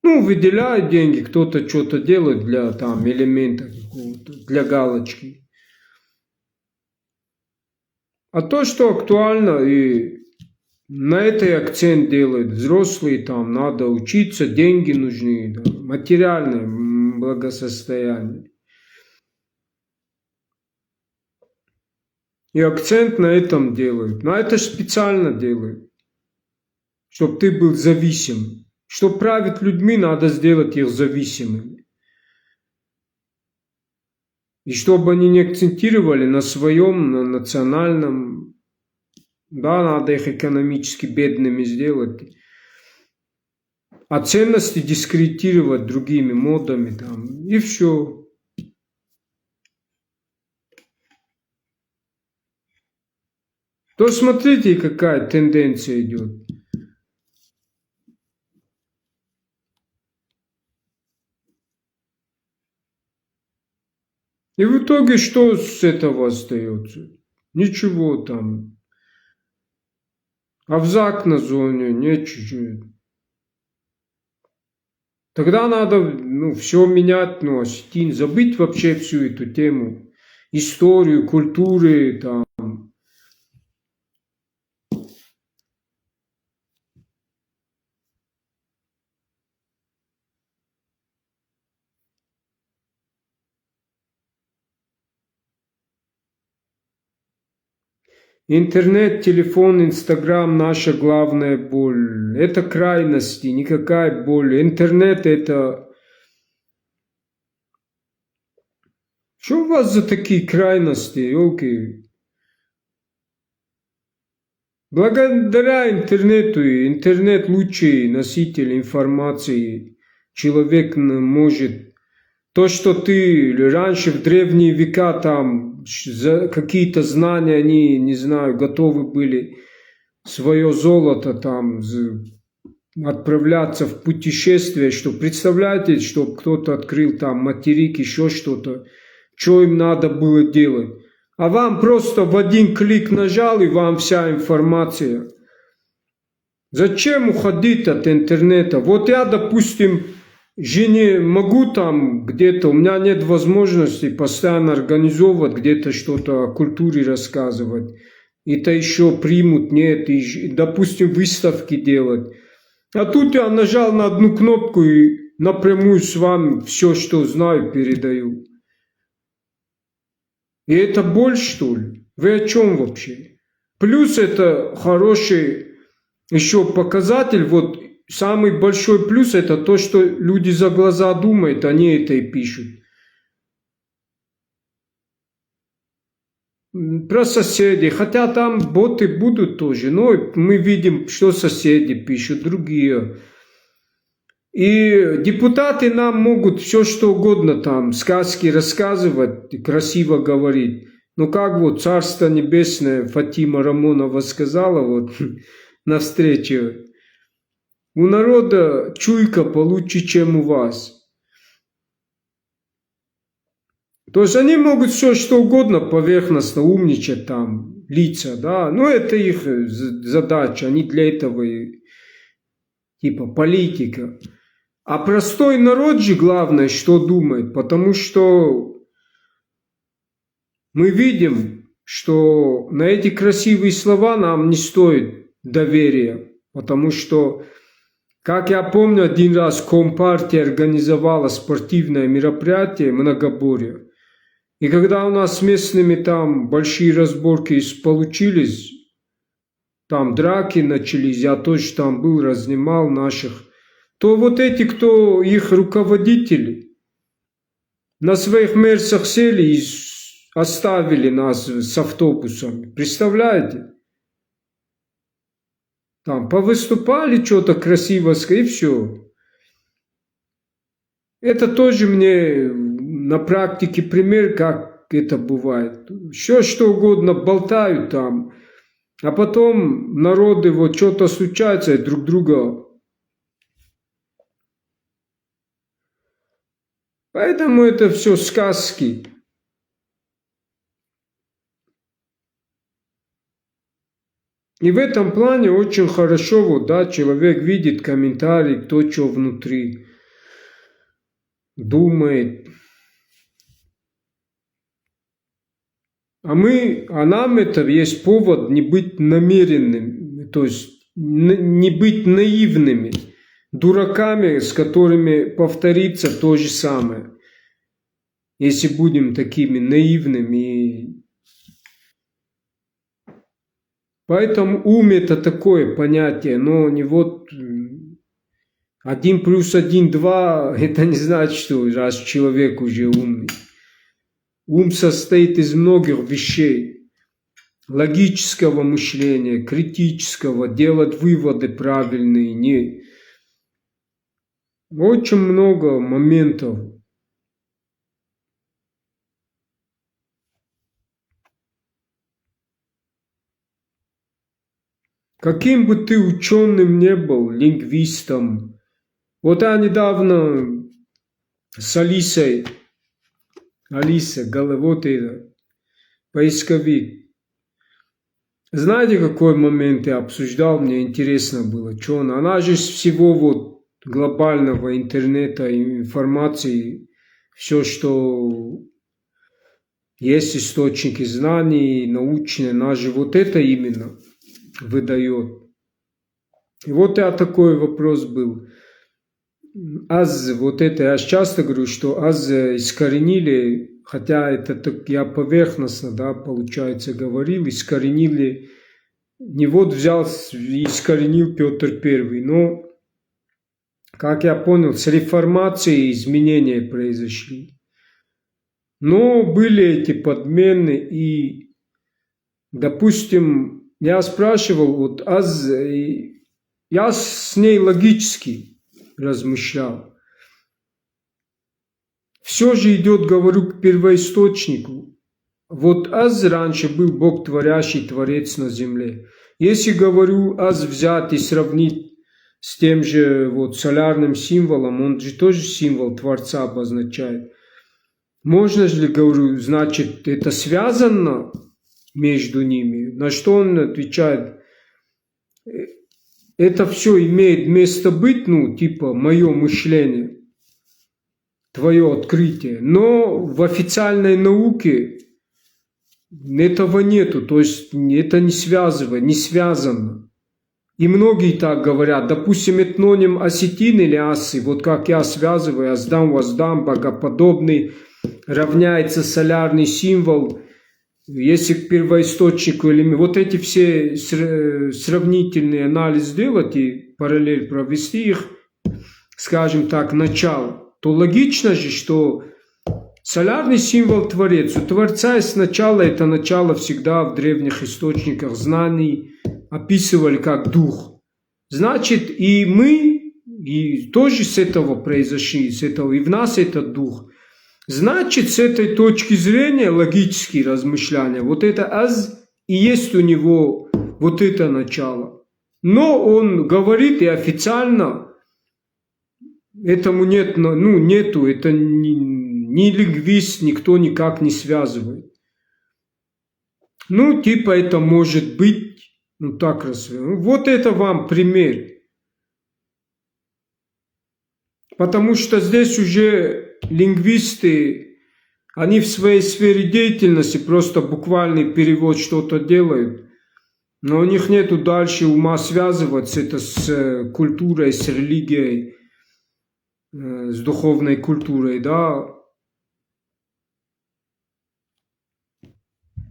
Speaker 1: Ну, выделяют деньги, кто-то что-то делает для там элемента какого-то, для галочки. А то, что актуально, и на это акцент делают взрослые, там надо учиться, деньги нужны, да, материальное благосостояние. И акцент на этом делают. Но это же специально делают, чтобы ты был зависим. Чтобы править людьми, надо сделать их зависимыми. И чтобы они не акцентировали на своем, на национальном, да, надо их экономически бедными сделать. А ценности дискредитировать другими модами там, и все. То смотрите, какая тенденция идет. И в итоге что с этого остается? Ничего там. Авзак на зоне, не чуть-чуть. Тогда надо все менять, осетин, забыть вообще всю эту тему. Историю, культуры, там. Интернет, телефон, Инстаграм – наша главная боль. Это крайности, никакая боль. Интернет – это... Что у вас за такие крайности, елки? Благодаря интернету, интернет лучший носитель информации. Человек может... То, что ты раньше в древние века там за какие-то знания, они, не знаю, готовы были свое золото там отправляться в путешествие, что представляете, что кто-то открыл там материк, еще что-то, что им надо было делать. А вам просто в один клик нажал, и вам вся информация. Зачем уходить от интернета? Вот я, допустим, жене могу там где-то, у меня нет возможности постоянно организовывать, где-то что-то о культуре рассказывать. Это еще примут, нет, и, допустим, выставки делать. А тут я нажал на одну кнопку и напрямую с вами все, что знаю, передаю. И это боль, что ли? Вы о чем вообще? Плюс это хороший еще показатель, вот самый большой плюс это то, что люди за глаза думают, они это и пишут. Про соседей, хотя там боты будут тоже, но мы видим, что соседи пишут, другие. И депутаты нам могут все что угодно там, сказки рассказывать, красиво говорить. Но как вот Царство Небесное Фатима Рамонова сказала вот на встрече, у народа чуйка получше, чем у вас. То есть они могут все что угодно поверхностно умничать там, лица, да, но это их задача, они для этого типа политика. А простой народ же главное, что думает, потому что мы видим, что на эти красивые слова нам не стоит доверия, потому что, как я помню, один раз Компартия организовала спортивное мероприятие многоборье, и когда у нас с местными там большие разборки получились, там драки начались, я тоже там был, разнимал наших, то вот эти, кто их руководители, на своих мерсах сели и оставили нас с автобусами. Представляете? Там повыступали, что-то красиво, и все. Это тоже мне на практике пример, как это бывает. Все что угодно болтают там, а потом народы вот что-то случается, и друг друга. Поэтому это все сказки. И в этом плане очень хорошо, вот, да, человек видит комментарий, кто что внутри думает. А нам это есть повод не быть намеренным, то есть не быть наивными, дураками, с которыми повторится то же самое. Если будем такими наивными. Поэтому ум это такое понятие, но не вот 1 + 1 = 2, это не значит, что раз человек уже умный. Ум состоит из многих вещей. Логического мышления, критического, делать выводы правильные. Не. Очень много моментов. Каким бы ты ученым не был, лингвистом. Вот я недавно с Алисой, вот это, поисковик. Знаете, какой момент я обсуждал, мне интересно было, что она же из всего вот глобального интернета, информации, все, что есть источники знаний, научные, она же вот это именно выдает. И вот я такой вопрос был. Вот это, я часто говорю, что искоренили, хотя это так я поверхностно, да, получается, говорил, искоренили, не вот взял и искоренил Петр I, но, как я понял, с реформацией изменения произошли. Но были эти подмены, и, допустим, я спрашивал, вот я с ней логически размышлял. Все же идет, говорю, к первоисточнику. Вот раньше был Бог творящий, Творец на земле. Если, говорю, взять и сравнить с тем же вот солярным символом, он же тоже символ Творца обозначает. Можно ли, говорю, значит, это связано между ними? На что он отвечает? Это все имеет место быть, типа мое мышление, твое открытие. Но в официальной науке этого нету, то есть это не связано. И многие так говорят, допустим, этноним осетин или асы, вот как я связываю, аздам, воздам, богоподобный, равняется солярный символ, если к первоисточнику или вот эти все сравнительные анализ сделать и параллель провести их, скажем так, начало, то логично же, что солярный символ Творец. У Творца есть начало, это начало всегда в древних источниках знаний описывали как дух. Значит, и мы и тоже с этого произошли, и в нас этот дух. Значит, с этой точки зрения, логические размышления, вот это и есть у него вот это начало. Но он говорит, и официально этому нету, это ни лингвист, никто никак не связывает. Типа это может быть, так разве. Вот это вам пример. Потому что здесь уже лингвисты, они в своей сфере деятельности просто буквальный перевод что-то делают, но у них нету дальше ума связываться это с культурой, с религией, с духовной культурой, да.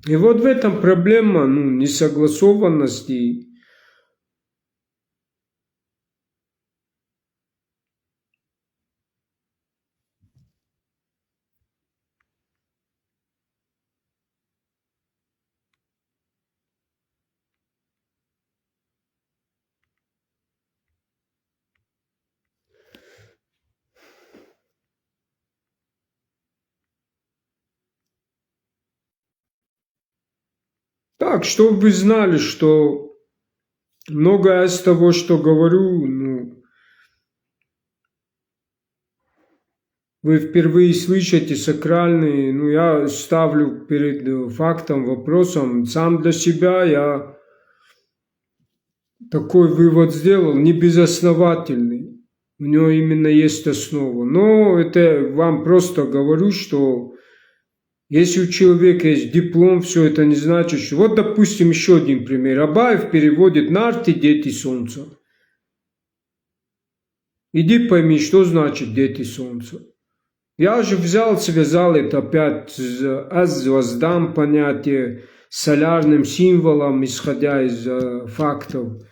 Speaker 1: И вот в этом проблема, несогласованности. Так, чтобы вы знали, что многое из того, что говорю, вы впервые слышите сакральные, я ставлю перед фактом, вопросом, сам для себя я такой вывод сделал, не безосновательный. У него именно есть основа. Но это вам просто говорю, что если у человека есть диплом, все это не значит, что... Вот, допустим, еще один пример. Абаев переводит «Нарти, дети солнца». Иди пойми, что значит «дети солнца». Я же взял, связал это опять с звездам понятие, солярным символом, исходя из фактов.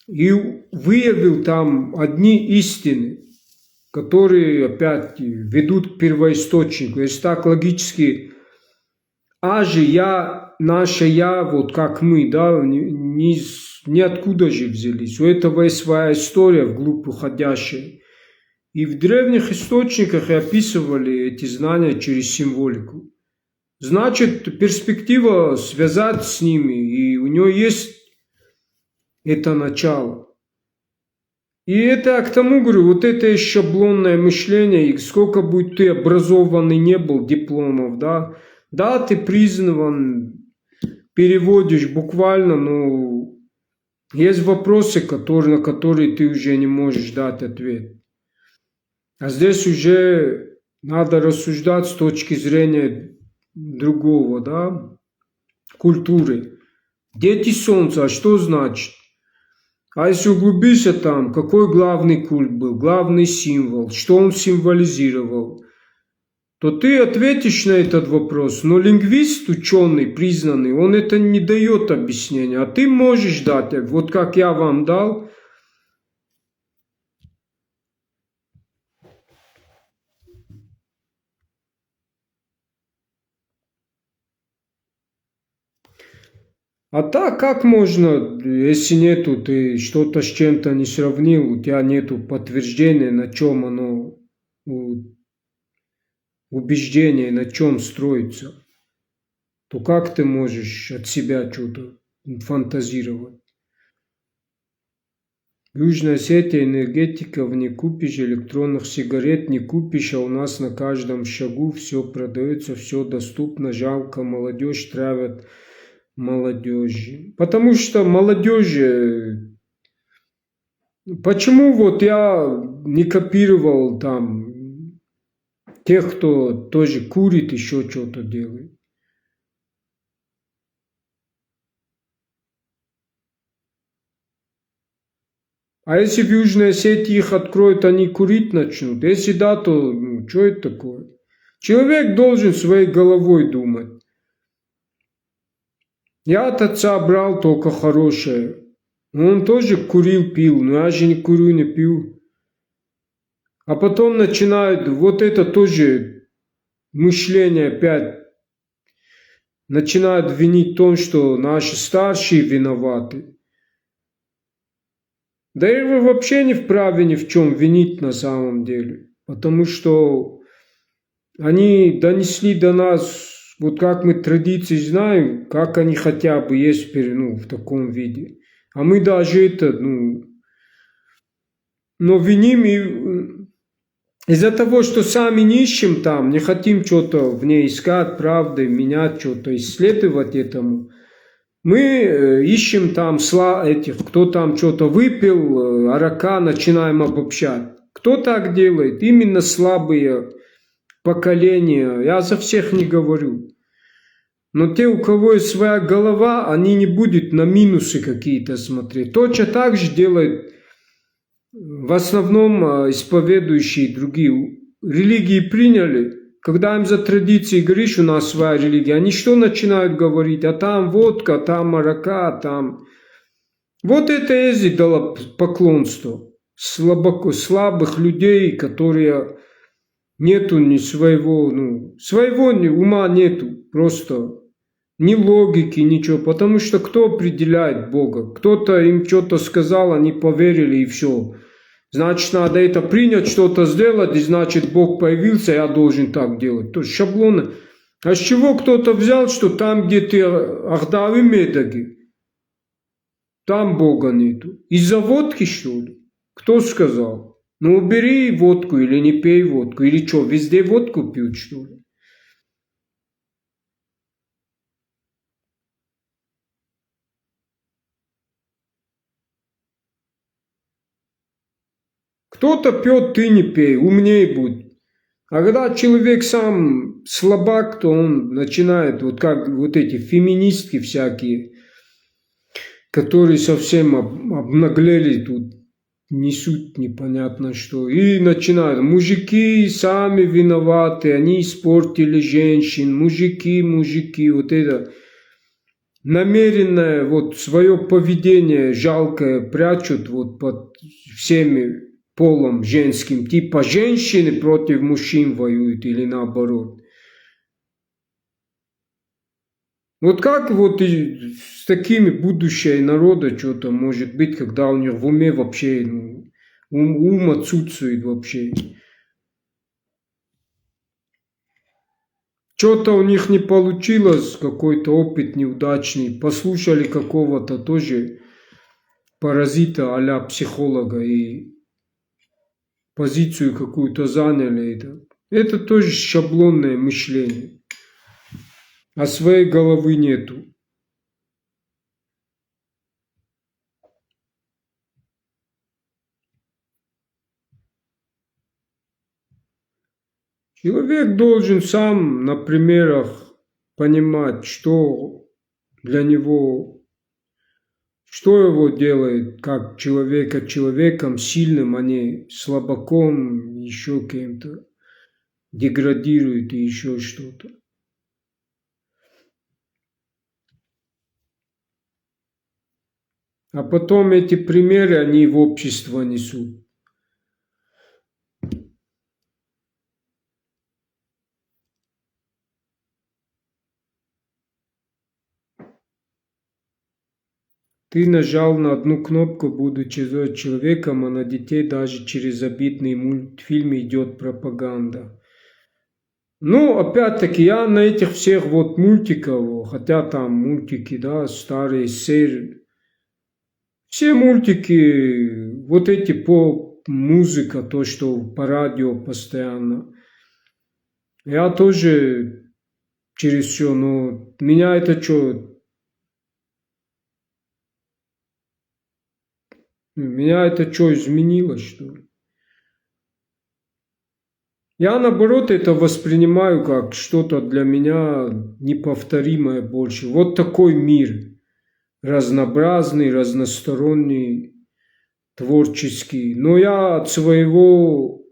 Speaker 1: И выявил там одни истины, которые опять ведут к первоисточнику. Если так логически, же я, наше я, вот как мы, да, ниоткуда же взялись. У этого есть своя история вглубь уходящая. И в древних источниках описывали эти знания через символику. Значит, перспектива связать с ними, и у него есть это начало. И это я к тому говорю, вот это есть шаблонное мышление, и сколько бы ты образованный не был, дипломов, да, ты признан, переводишь буквально, но есть вопросы, на которые ты уже не можешь дать ответ. А здесь уже надо рассуждать с точки зрения другого, да, культуры. Дети солнца, а что значит? А если углубишься там, какой главный культ был, главный символ, что он символизировал, то ты ответишь на этот вопрос. Но лингвист, ученый, признанный, он это не дает объяснения. А ты можешь дать, вот как я вам дал. А так, как можно, если нету, ты что-то с чем-то не сравнил, у тебя нету подтверждения, на чем оно, убеждение, на чем строится, то как ты можешь от себя что-то фантазировать? В Южной Осетии энергетиков не купишь, электронных сигарет не купишь, а у нас на каждом шагу все продается, все доступно, жалко, молодежь травят. Молодежи. Потому что молодежи... Почему вот я не копировал там тех, кто тоже курит, еще что-то делает? А если в Южной Осетии их откроют, они курить начнут? Если да, то что это такое? Человек должен своей головой думать. Я от отца брал только хорошее. Он тоже курил, пил, но я же не курю, не пью. А потом начинают, вот это тоже мышление опять, начинают винить в том, что наши старшие виноваты. Да и вы вообще не вправе ни в чем винить на самом деле. Потому что они донесли до нас, вот как мы традиции знаем, как они хотя бы есть в таком виде. А мы даже это, но виним из-за того, что сами не ищем там, не хотим что-то в ней искать, правды, менять что-то, исследовать этому. Мы ищем там этих, кто там что-то выпил, арака, начинаем обобщать. Кто так делает? Именно слабые поколения. Я за всех не говорю. Но те, у кого есть своя голова, они не будут на минусы какие-то смотреть. Точно так же делают в основном исповедующие другие. Религии приняли. Когда им за традиции говоришь, у нас своя религия, они что начинают говорить? А там водка, там арака, там... Вот это есть идолопоклонство. Слабых людей, которые нету ни своего, своего ума нету, просто ни логики, ничего. Потому что кто определяет Бога? Кто-то им что-то сказал, они поверили и все. Значит, надо это принять, что-то сделать, и значит, Бог появился, я должен так делать. То есть шаблоны. А с чего кто-то взял, что там, где ты Ахдавы Медаги, там Бога нету? Из-за водки, что ли? Кто сказал? Ну, убери водку или не пей водку. Или что, везде водку пьют, что ли? Кто-то пьет, ты не пей, умнее будь. А когда человек сам слабак, то он начинает, вот как вот эти феминистки всякие, которые совсем обнаглели тут, несут непонятно что. И начинают, мужики сами виноваты, они испортили женщин, мужики, вот это намеренное вот свое поведение жалкое прячут вот под всеми полом женским, типа женщины против мужчин воюют или наоборот. Вот как вот и с такими будущее народа что-то может быть, когда у них в уме вообще ум отсутствует вообще. Что-то у них не получилось, какой-то опыт неудачный, послушали какого-то тоже паразита а-ля психолога и позицию какую-то заняли. Это тоже шаблонное мышление. А своей головы нету. Человек должен сам на примерах понимать, что для него, что его делает как человека человеком, сильным, а не слабаком, еще кем-то, деградирует и еще что-то. А потом эти примеры, они в общество несут. Ты нажал на одну кнопку, будучи человеком, а на детей даже через обидные мультфильмы идет пропаганда. Ну, опять-таки, я на этих всех вот мультиков, хотя там мультики, да, старые серии, все мультики, вот эти по музыка, то, что по радио постоянно, я тоже через все, но меня это что, изменило, что ли? Я, наоборот, это воспринимаю как что-то для меня неповторимое больше. Вот такой мир. Разнообразный, разносторонний, творческий. Но я от своего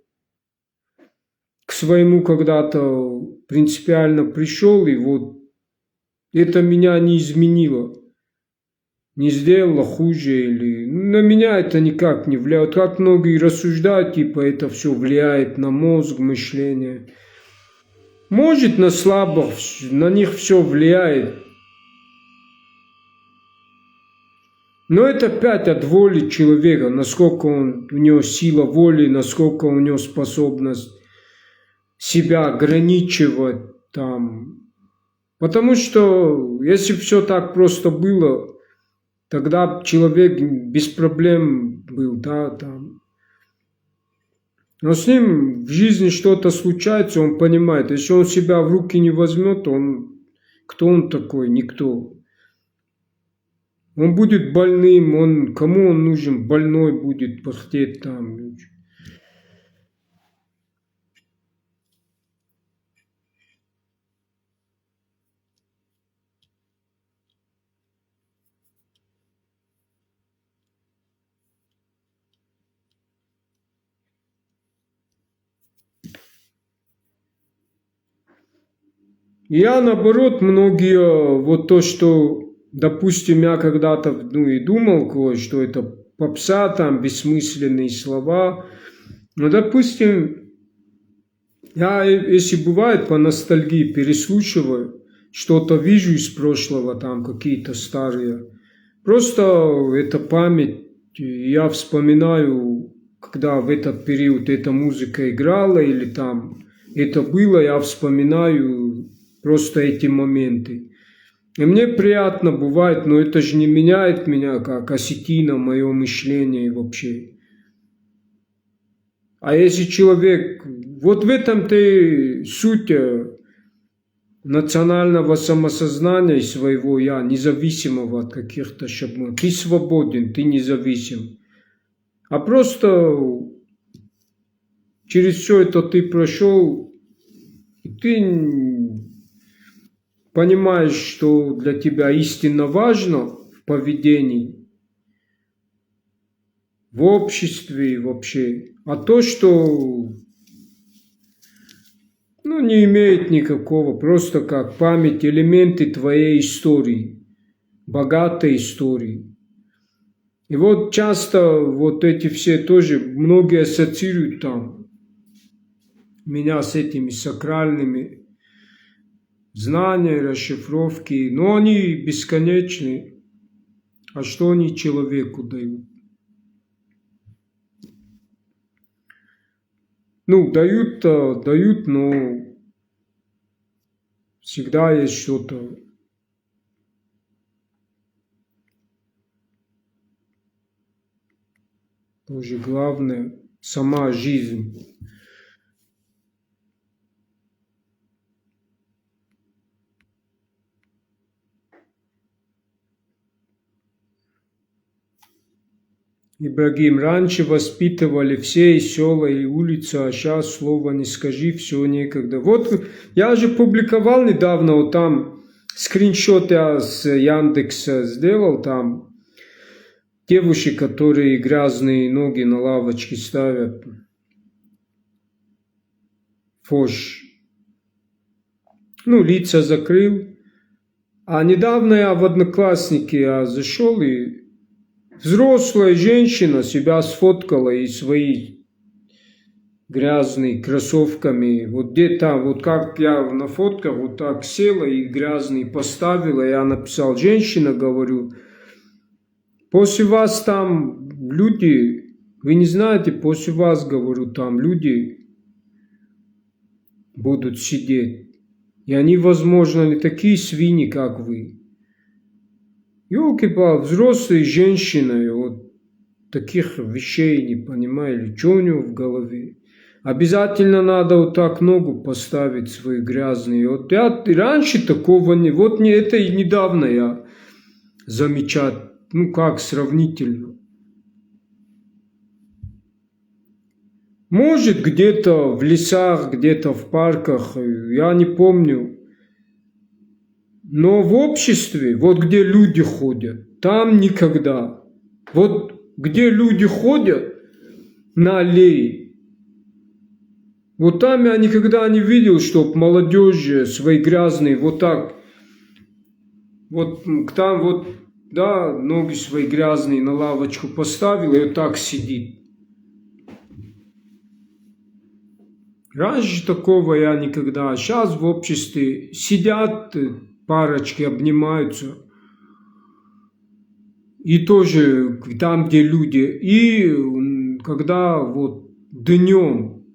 Speaker 1: к своему когда-то принципиально пришел, и вот это меня не изменило. Не сделало хуже или на меня это никак не влияет. Как многие рассуждают, типа это все влияет на мозг, мышление. Может, на слабых, на них все влияет. Но это опять от воли человека, насколько у него сила воли, насколько у него способность себя ограничивать там. Потому что если все так просто было, тогда человек без проблем был, да, там. Но с ним в жизни что-то случается, он понимает, если он себя в руки не возьмет, кто он такой? Никто. Он будет больным, кому он нужен? Больной будет пыхтеть там. Я, наоборот, многие, вот то, что, допустим, я когда-то, и думал, что это попса, там, бессмысленные слова, но, допустим, я, если бывает, по ностальгии переслушиваю, что-то вижу из прошлого, там, какие-то старые, просто это память, я вспоминаю, когда в этот период эта музыка играла, или там это было, я вспоминаю, просто эти моменты. И мне приятно бывает, но это же не меняет меня как осетина, мое мышление вообще. А если человек, вот в этом-то и суть национального самосознания своего я, независимого от каких-то шаблонов. Ты свободен, ты независим. А просто через все это ты прошел, и ты понимаешь, что для тебя истинно важно в поведении, в обществе вообще. А то, что не имеет никакого, просто как память, элементы твоей истории, богатой истории. И вот часто вот эти все тоже, многие ассоциируют там меня с этими сакральными знаниями, расшифровки, но они бесконечны. А что они человеку дают? Дают-то, дают, но всегда есть что-то. Тоже главное, сама жизнь. Ибрагим, раньше воспитывали все и села, и улица, а сейчас слова не скажи, все некогда. Вот я же публиковал недавно, вот там скриншот я с Яндекса сделал, там девушки, которые грязные ноги на лавочке ставят. Фош. Лица закрыл. А недавно я в Одноклассники зашел, и взрослая женщина себя сфоткала и свои грязные кроссовками. Вот где-то, вот как я на фотках, вот так села и грязный поставила. Я написал, женщина, говорю, после вас там люди, вы не знаете, после вас, говорю, там люди будут сидеть. И они, возможно, не такие свиньи, как вы. Ёлки-палки, взрослые женщины, вот таких вещей не понимали, что у него в голове. Обязательно надо вот так ногу поставить свои грязные. Вот я раньше такого не... Вот не это и недавно я замечал. Как сравнительно. Может, где-то в лесах, где-то в парках, я не помню. Но в обществе, вот где люди ходят, там никогда. Вот где люди ходят на аллее, вот там я никогда не видел, чтоб молодежь свои грязные вот так, вот там вот, да, ноги свои грязные на лавочку поставил и вот так сидит. Раньше такого я никогда. А сейчас в обществе сидят парочки, обнимаются. И тоже там, где люди. И когда вот днем.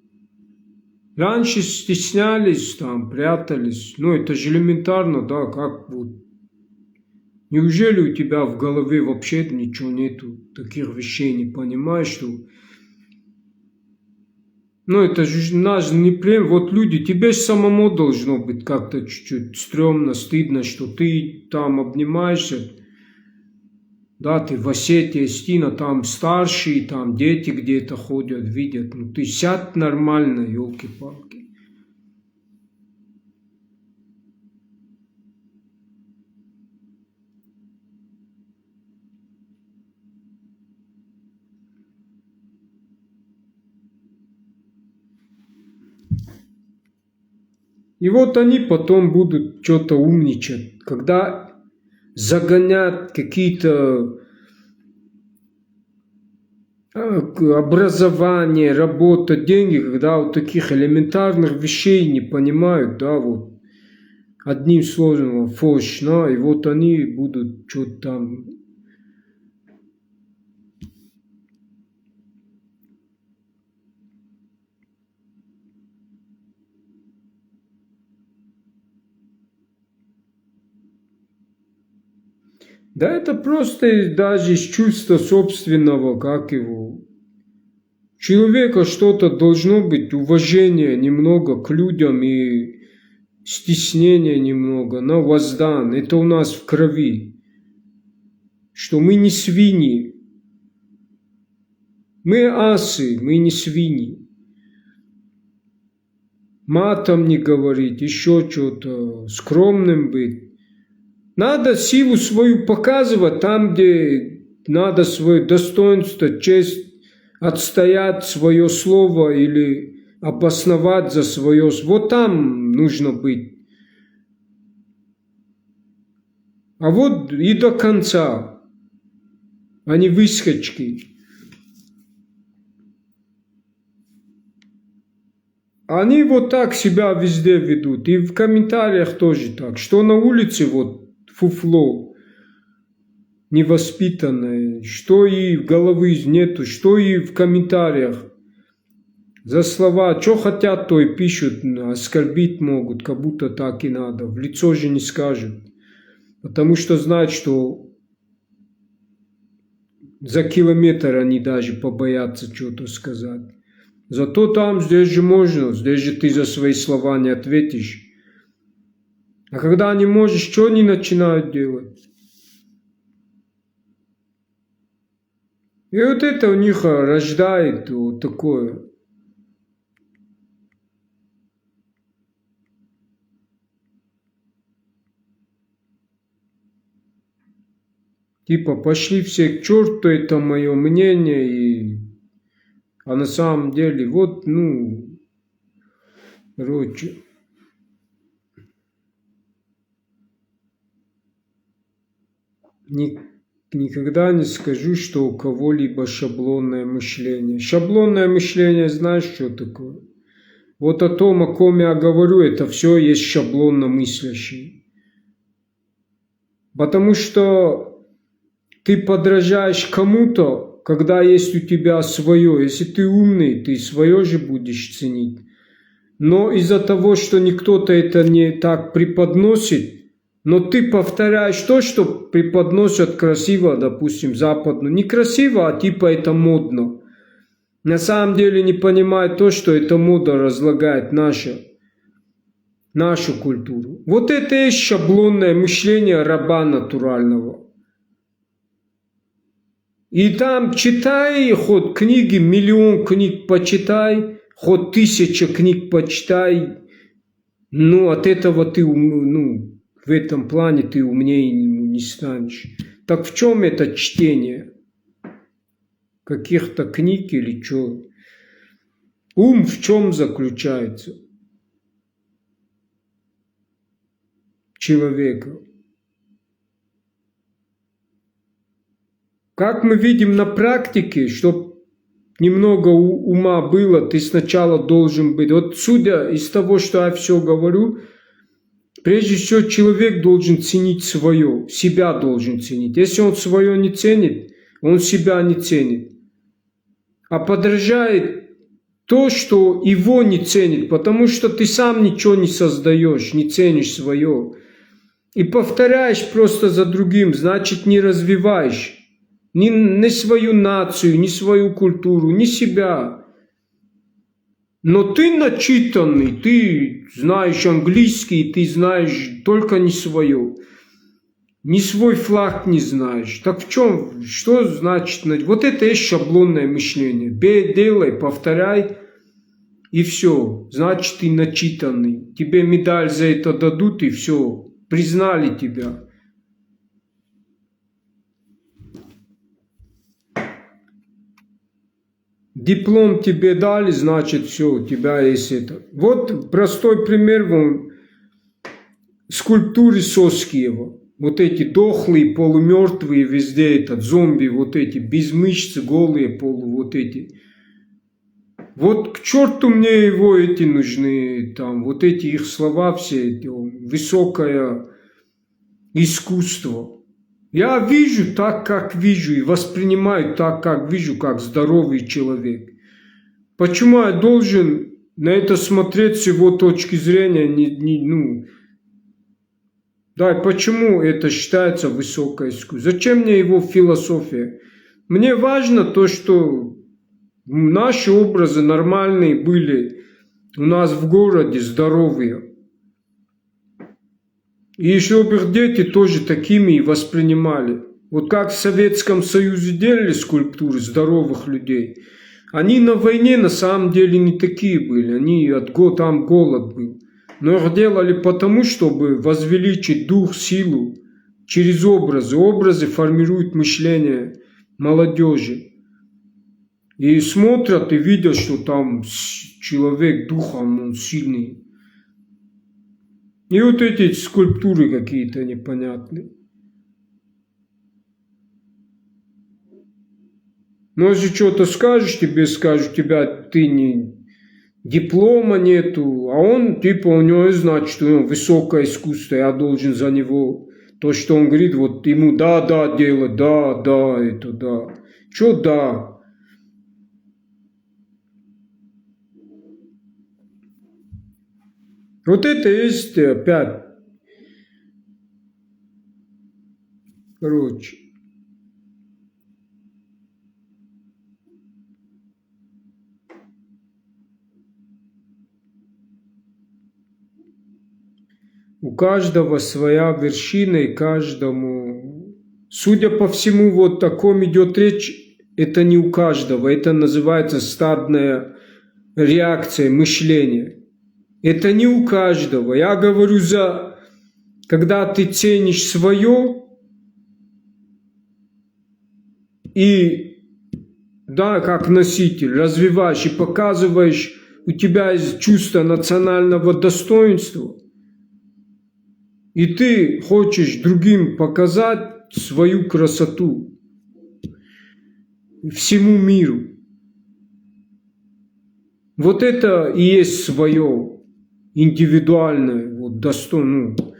Speaker 1: Раньше стеснялись, там, прятались. Это же элементарно, да, как вот. Неужели у тебя в голове вообще ничего нету, таких вещей не понимаешь, что... это же наш не прям, вот люди, тебе же самому должно быть как-то чуть-чуть стрёмно, стыдно, что ты там обнимаешься, да, ты в Осетии, Стина, там старшие, там дети где-то ходят, видят, ты сядь нормально, елки-палки. И вот они потом будут что-то умничать, когда загонят какие-то образование, работа, деньги, когда вот таких элементарных вещей не понимают, да, вот одним словом, фош, и вот они будут что-то там. Да это просто даже из чувства собственного, как его. У человека что-то должно быть, уважение немного к людям и стеснение немного, на воздан. Это у нас в крови. Что мы не свиньи. Мы асы, мы не свиньи. Матом не говорить, еще что-то, скромным быть. Надо силу свою показывать там, где надо свое достоинство, честь, отстоять свое слово или обосновать за свое. Вот там нужно быть. А вот и до конца, а не выскочки. Они вот так себя везде ведут. И в комментариях тоже так. Что на улице вот фуфло невоспитанное, что и головы нету, что и в комментариях. За слова, что хотят, то и пишут, оскорбить могут, как будто так и надо. В лицо же не скажут. Потому что знают, что за километр они даже побоятся что-то сказать. Зато там, здесь же можно, здесь же ты за свои слова не ответишь. А когда не можешь, что они начинают делать? И вот это у них рождает вот такое. Типа пошли все к черту, это мое мнение. А на самом деле, вот, короче. Никогда не скажу, что у кого-либо шаблонное мышление. Шаблонное мышление, знаешь, что такое? Вот о том, о ком я говорю, это все есть шаблонно мыслящий. Потому что ты подражаешь кому-то, когда есть у тебя свое. Если ты умный, ты свое же будешь ценить. Но из-за того, что никто-то это не так преподносит, но ты повторяешь то, что преподносят красиво, допустим, западную. Не красиво, а типа это модно. На самом деле не понимают то, что эта мода разлагает нашу культуру. Вот это и есть шаблонное мышление раба натурального. И там читай, хоть книги, 1 миллион книг почитай, хоть 1000 книг почитай, от этого ты, в этом плане ты умнее не станешь. Так в чем это чтение? Каких-то книг или что? Ум в чем заключается? Человека. Как мы видим на практике, чтобы немного ума было, ты сначала должен быть. Вот судя из того, что я все говорю, прежде всего человек должен ценить свое, себя должен ценить. Если он свое не ценит, он себя не ценит. А подражает то, что его не ценит, потому что ты сам ничего не создаешь, не ценишь свое. И повторяешь просто за другим, значит не развиваешь. Ни свою нацию, ни свою культуру, ни себя. Но ты начитанный, ты знаешь английский, ты знаешь только не свое. Ни свой флаг не знаешь. Так в чем, что значит? Вот это есть шаблонное мышление. Бей, делай, повторяй, и все. Значит, ты начитанный. Тебе медаль за это дадут, и все. Признали тебя. Диплом тебе дали, значит, все, у тебя есть это. Вот простой пример вам скульптуры Соскиева. Вот эти дохлые, полумертвые везде, этот зомби, вот эти, без мышц, голые, вот эти. Вот к черту мне его эти нужны, там, вот эти их слова все, эти, высокое искусство. Я вижу так, как вижу, и воспринимаю так, как вижу, как здоровый человек. Почему я должен на это смотреть с его точки зрения, Да, и почему это считается высокой искусством? Зачем мне его философия? Мне важно то, что наши образы нормальные были у нас в городе, здоровые. И чтобы их дети тоже такими и воспринимали. Вот как в Советском Союзе делали скульптуры здоровых людей, они на войне на самом деле не такие были, там голод был. Но их делали потому, чтобы возвеличить дух, силу через образы. Образы формируют мышление молодежи. И смотрят и видят, что там человек духом, он сильный. И вот эти скульптуры какие-то непонятные. Но если что-то скажешь, тебе скажут, ты не диплома нету, а он, типа, у него знает, что у него высокое искусство, я должен за него, то, что он говорит, вот ему да делать, да, это да. Что да? Вот это есть опять. Короче. У каждого своя вершина, и каждому... Судя по всему, вот о ком идет речь, это не у каждого. Это называется стадная реакция мышления. Это не у каждого. Я говорю когда ты ценишь свое и, да, как носитель, развиваешь и показываешь, у тебя есть чувство национального достоинства, и ты хочешь другим показать свою красоту всему миру. Вот это и есть свое индивидуальное достоинство.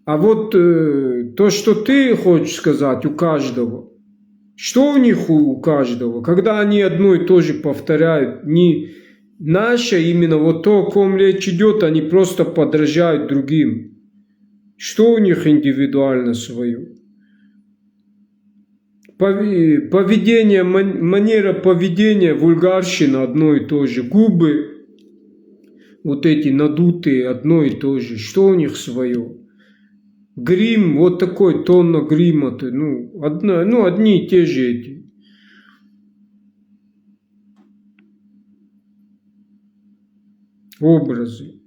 Speaker 1: А вот то, что ты хочешь сказать, у каждого, что у них у каждого, когда они одно и то же повторяют, не наше именно вот то, о ком речь идет, они просто подражают другим. Что у них индивидуально свое? Поведение, манера поведения, вульгарщина одно и то же. Губы, вот эти надутые, одно и то же. Что у них свое? Грим, вот такой тонна грима, одни и те же эти. Образы.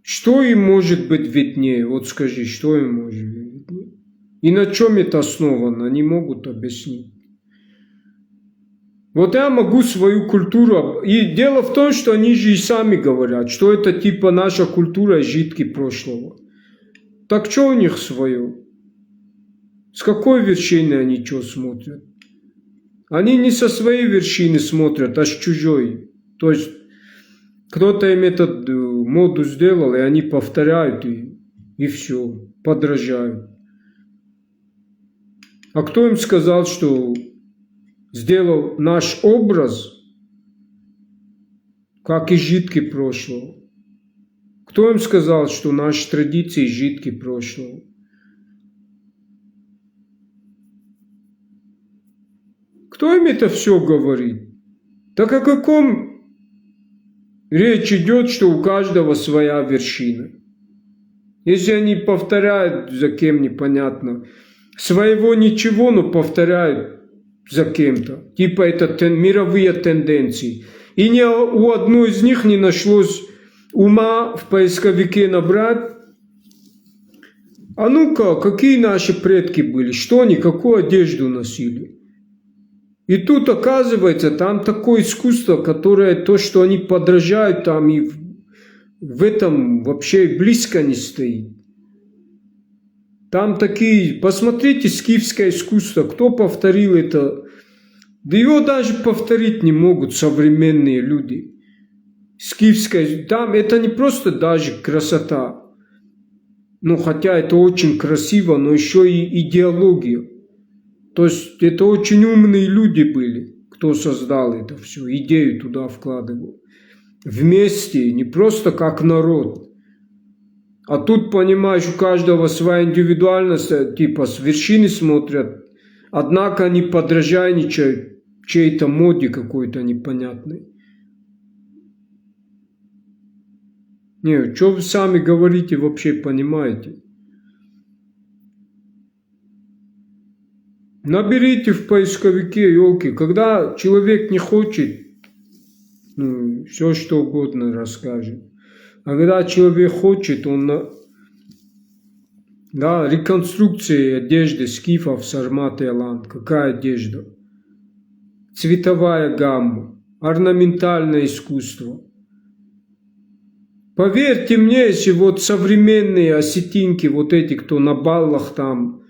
Speaker 1: Что им может быть виднее? Вот скажи, что им может быть виднее? И на чем это основано? Они могут объяснить. Вот я могу свою культуру... И дело в том, что они же и сами говорят, что это типа наша культура житки прошлого. Так что у них свое? С какой вершины они что смотрят? Они не со своей вершины смотрят, а с чужой. То есть кто-то им этот моду сделал, и они повторяют, и все, подражают. А кто им сказал, что сделал наш образ, как и житки прошлого? Кто им сказал, что наши традиции житки прошлого? Кто им это все говорит? Так о каком речь идет, что у каждого своя вершина? Если они повторяют за кем непонятно, своего ничего, но повторяют за кем-то. Типа это мировые тенденции. И ни у одной из них не нашлось ума в поисковике набрать. А ну-ка, какие наши предки были? Что они, какую одежду носили? И тут оказывается, там такое искусство, которое то, что они подражают, там и в этом вообще близко не стоит. Там такие, посмотрите, скифское искусство, кто повторил это? Да его даже повторить не могут современные люди. Скифское, там это не просто даже красота. Ну, хотя это очень красиво, но еще и идеология. То есть это очень умные люди были, кто создал это все, идею туда вкладывал. Вместе, не просто как народ, А тут, понимаешь, у каждого своя индивидуальность, типа с вершины смотрят, однако они подражайничают чьей-то моде какой-то непонятной. Не, что вы сами говорите, вообще понимаете? Наберите в поисковике, елки, когда человек не хочет, ну, все что угодно расскажет. А когда человек хочет, он, да, реконструкции одежды скифов, сармат и алан. Какая одежда? Цветовая гамма, орнаментальное искусство. Поверьте мне, если вот современные осетинки, вот эти, кто на баллах там,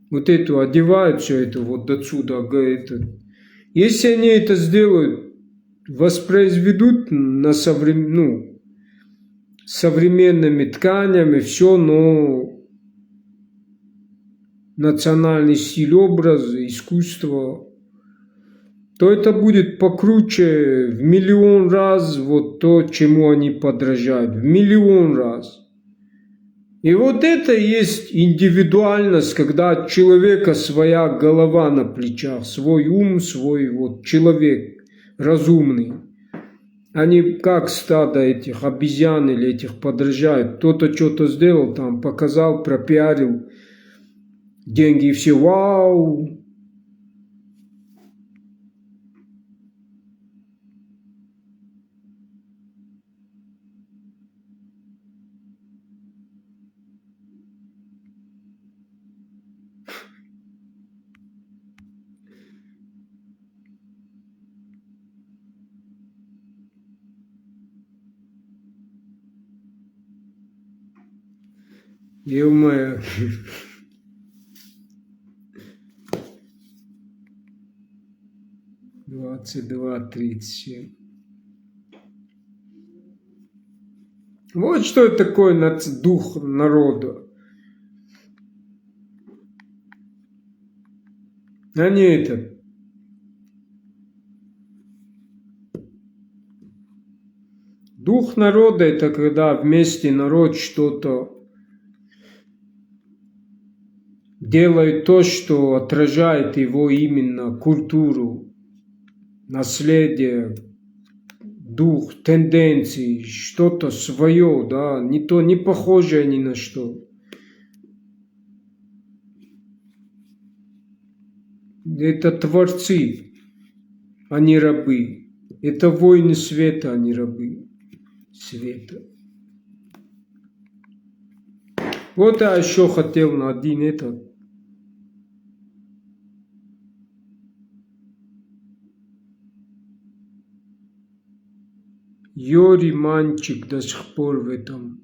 Speaker 1: вот эту одевают все это вот отсюда, если они это сделают, воспроизведут на современными тканями все, но национальный стиль, образ, искусство, то это будет покруче в миллион раз вот то, чему они подражают, в миллион раз. И вот это и есть индивидуальность, когда у человека своя голова на плечах, свой ум, свой вот человек разумный. Они как стадо этих обезьян или этих подражают. Кто-то что-то сделал там, показал, пропиарил, деньги и все, вау. Ё-моё. 22:37. Вот что это такое дух народа. А не это. Дух народа – это когда вместе народ что-то делает, то, что отражает его именно культуру, наследие, дух, тенденции, что-то свое, да, не похожее ни на что. Это творцы, а не рабы. Это воины света, а не рабы света. Вот я еще хотел на один этот. Юрий Манчик до сих пор в этом.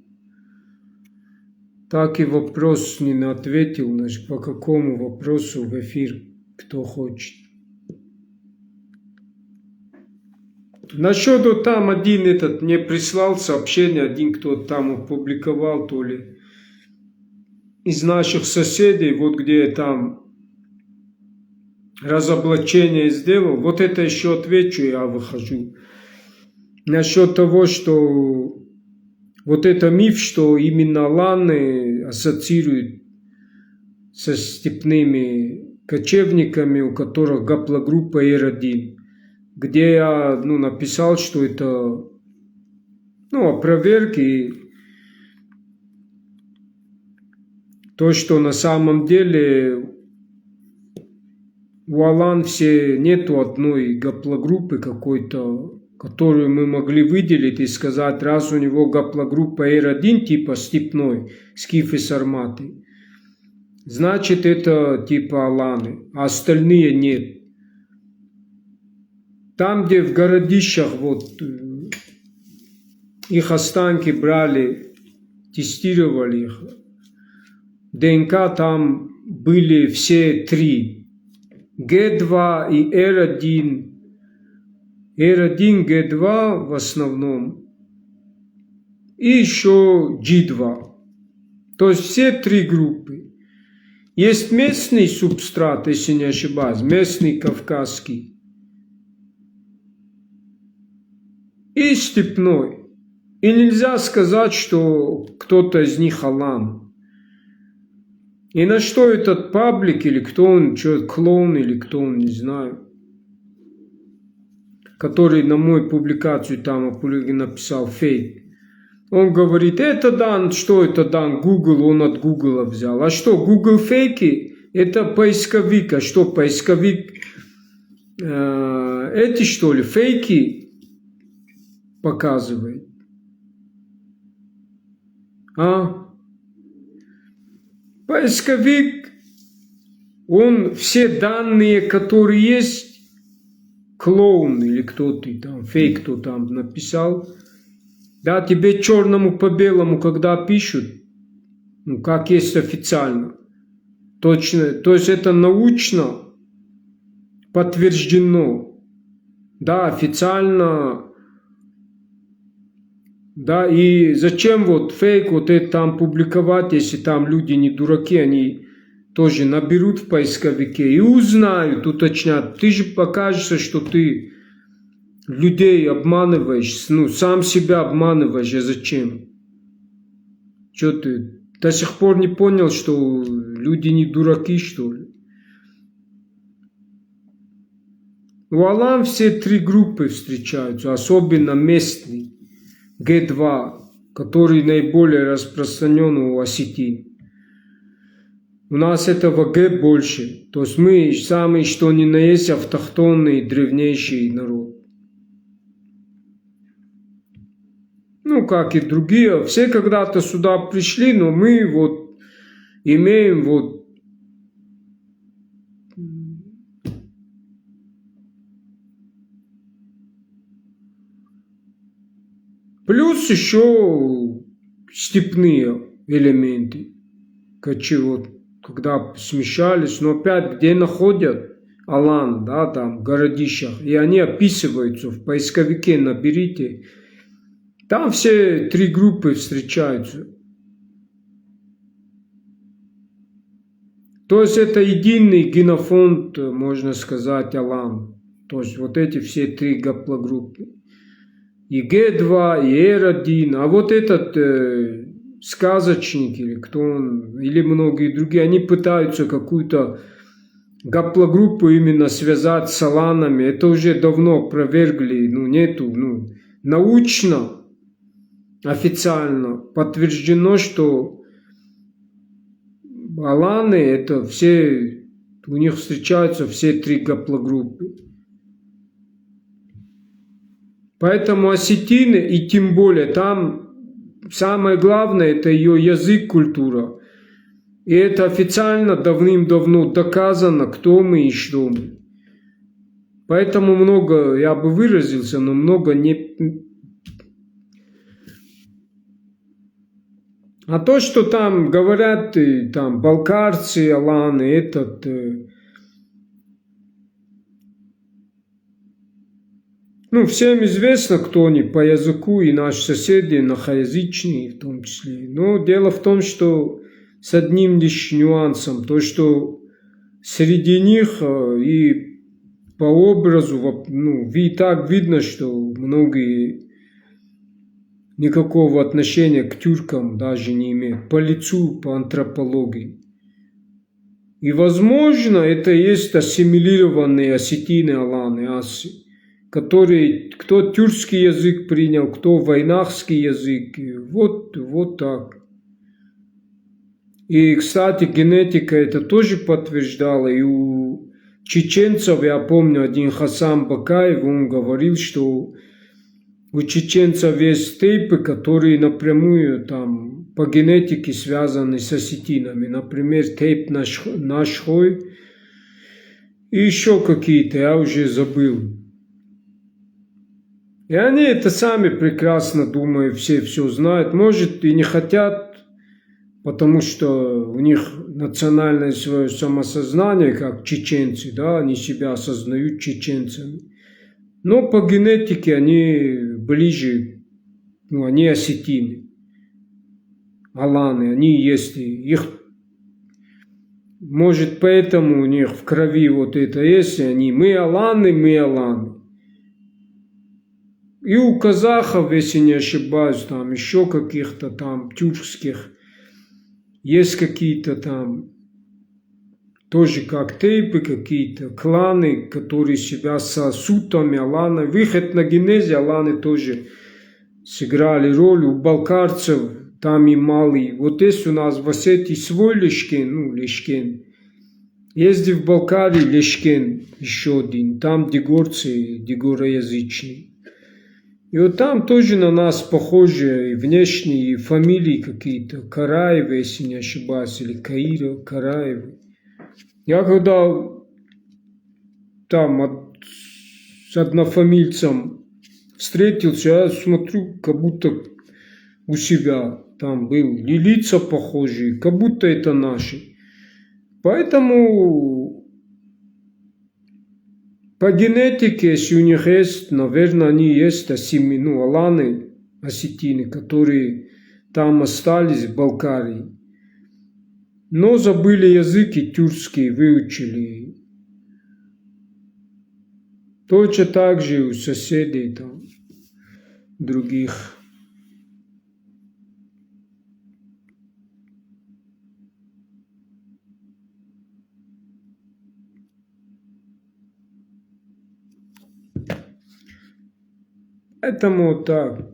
Speaker 1: Так и вопрос не ответил, значит, по какому вопросу в эфир, кто хочет. Насчет вот там один этот мне прислал сообщение, один кто там опубликовал, то ли из наших соседей, вот где я там разоблачение сделал, вот это еще отвечу, я выхожу. Насчет того, что вот это миф, что именно аланы ассоциируют со степными кочевниками, у которых гаплогруппа R1, где я написал, что это опроверг, то, что на самом деле у алан все нету одной гаплогруппы какой-то, которую мы могли выделить и сказать, раз у него гаплогруппа R1 типа степной, скифы, сарматы, значит это типа аланы, а остальные нет. Там, где в городищах вот их останки брали, тестировали их, ДНК там были все три. Г2 и R1. R1, Г2 в основном. И еще G2. То есть все три группы. Есть местный субстрат, если не ошибаюсь, местный кавказский. И степной. И нельзя сказать, что кто-то из них алан. И на что этот паблик, или кто он, что, клоун, или кто он, не знаю, который на мою публикацию там написал фейк. Он говорит, это дан, что это дан, Google, он от Google взял. А что, Google фейки? Это поисковик. А что, поисковик? Эти, что ли, фейки показывает? А? Поисковик, он все данные, которые есть, клоун или кто-то там, фейк, кто там написал, да, тебе черному по белому, когда пишут, ну, как есть официально, точно, то есть это научно подтверждено, да, официально, да, и зачем вот фейк вот это там публиковать, если там люди не дураки, они тоже наберут в поисковике и узнают, уточнят. Ты же покажешься, что ты людей обманываешь, ну, сам себя обманываешь, а зачем? Что ты до сих пор не понял, что люди не дураки, что ли? У Аллам все три группы встречаются, особенно местный, Г2, который наиболее распространен у осетин. У нас этого Г больше, то есть мы самый что ни на есть автохтонный древнейший народ. Ну, как и другие, все когда-то сюда пришли, но мы вот имеем вот плюс еще степные элементы, вот, когда смещались, но опять где находят Алан, да, там, в городищах, и они описываются, в поисковике наберите, там все три группы встречаются. То есть это единый генофонд, можно сказать, Алан. То есть вот эти все три гаплогруппы. И Г2, и Р1. А вот этот сказочник, или кто он, или многие другие, они пытаются какую-то гаплогруппу именно связать с Аланами. Это уже давно опровергли, ну нету, ну научно, официально подтверждено, что Аланы это все, у них встречаются все три гаплогруппы. Поэтому осетины, и тем более там самое главное это ее язык, культура. И это официально давным-давно доказано, кто мы и что мы. Поэтому много, я бы выразился, но много не... А то, что там говорят, там, балкарцы, аланы, этот... Ну, всем известно, кто они по языку, и наши соседи, нахаязычные в том числе. Но дело в том, что с одним лишь нюансом, то, что среди них и по образу, ну, и так видно, что многие никакого отношения к тюркам даже не имеют, по лицу, по антропологии. И, возможно, это есть ассимилированные осетины, аланы, асы, которые, кто тюркский язык принял, кто войнахский язык, вот так. И, кстати, генетика это тоже подтверждала, и у чеченцев, я помню, один Хасан Бакаев, он говорил, что у чеченцев есть тейпы, которые напрямую там по генетике связаны с осетинами. Например, тейп Нашхой и еще какие-то, я уже забыл. И они это сами прекрасно, думаю, все знают. Может и не хотят, потому что у них национальное свое самосознание, как чеченцы, да, они себя осознают чеченцами. Но по генетике они ближе, ну, они осетины, аланы, они есть, их, может, поэтому у них в крови вот это есть, мы аланы, мы аланы. И у казахов, если не ошибаюсь, там еще каких-то там тюркских, есть какие-то там тоже как тейпы какие-то, кланы, которые себя со сутами, аланы. В их этногенезе аланы тоже сыграли роль. У балкарцев там и малый. Вот есть у нас в Осетии свой Лешкен, ну, Лешкен. Есть в Балкарии Лешкен, еще один. Там дегорцы, дегороязычные. И вот там тоже на нас похожи и внешние и фамилии какие-то. Караевы, если не ошибаюсь, или Каира, Караевы. Я когда там с однофамильцем встретился, я смотрю, как будто у себя там был. И лица похожие, как будто это наши. Поэтому по генетике, если у них есть, наверное, они есть аланы, осетины, которые там остались в Балкарии. Но забыли языки тюркские, выучили. Точно так же у соседей там, других. Поэтому так.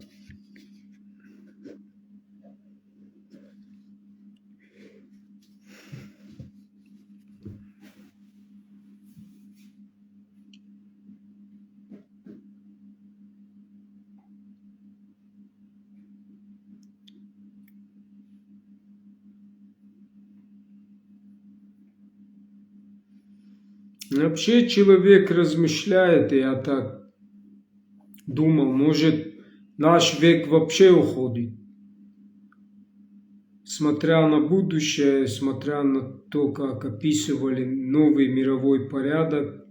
Speaker 1: Вообще человек размышляет, и я так думал, может наш век вообще уходит. Смотря на будущее, смотря на то, как описывали новый мировой порядок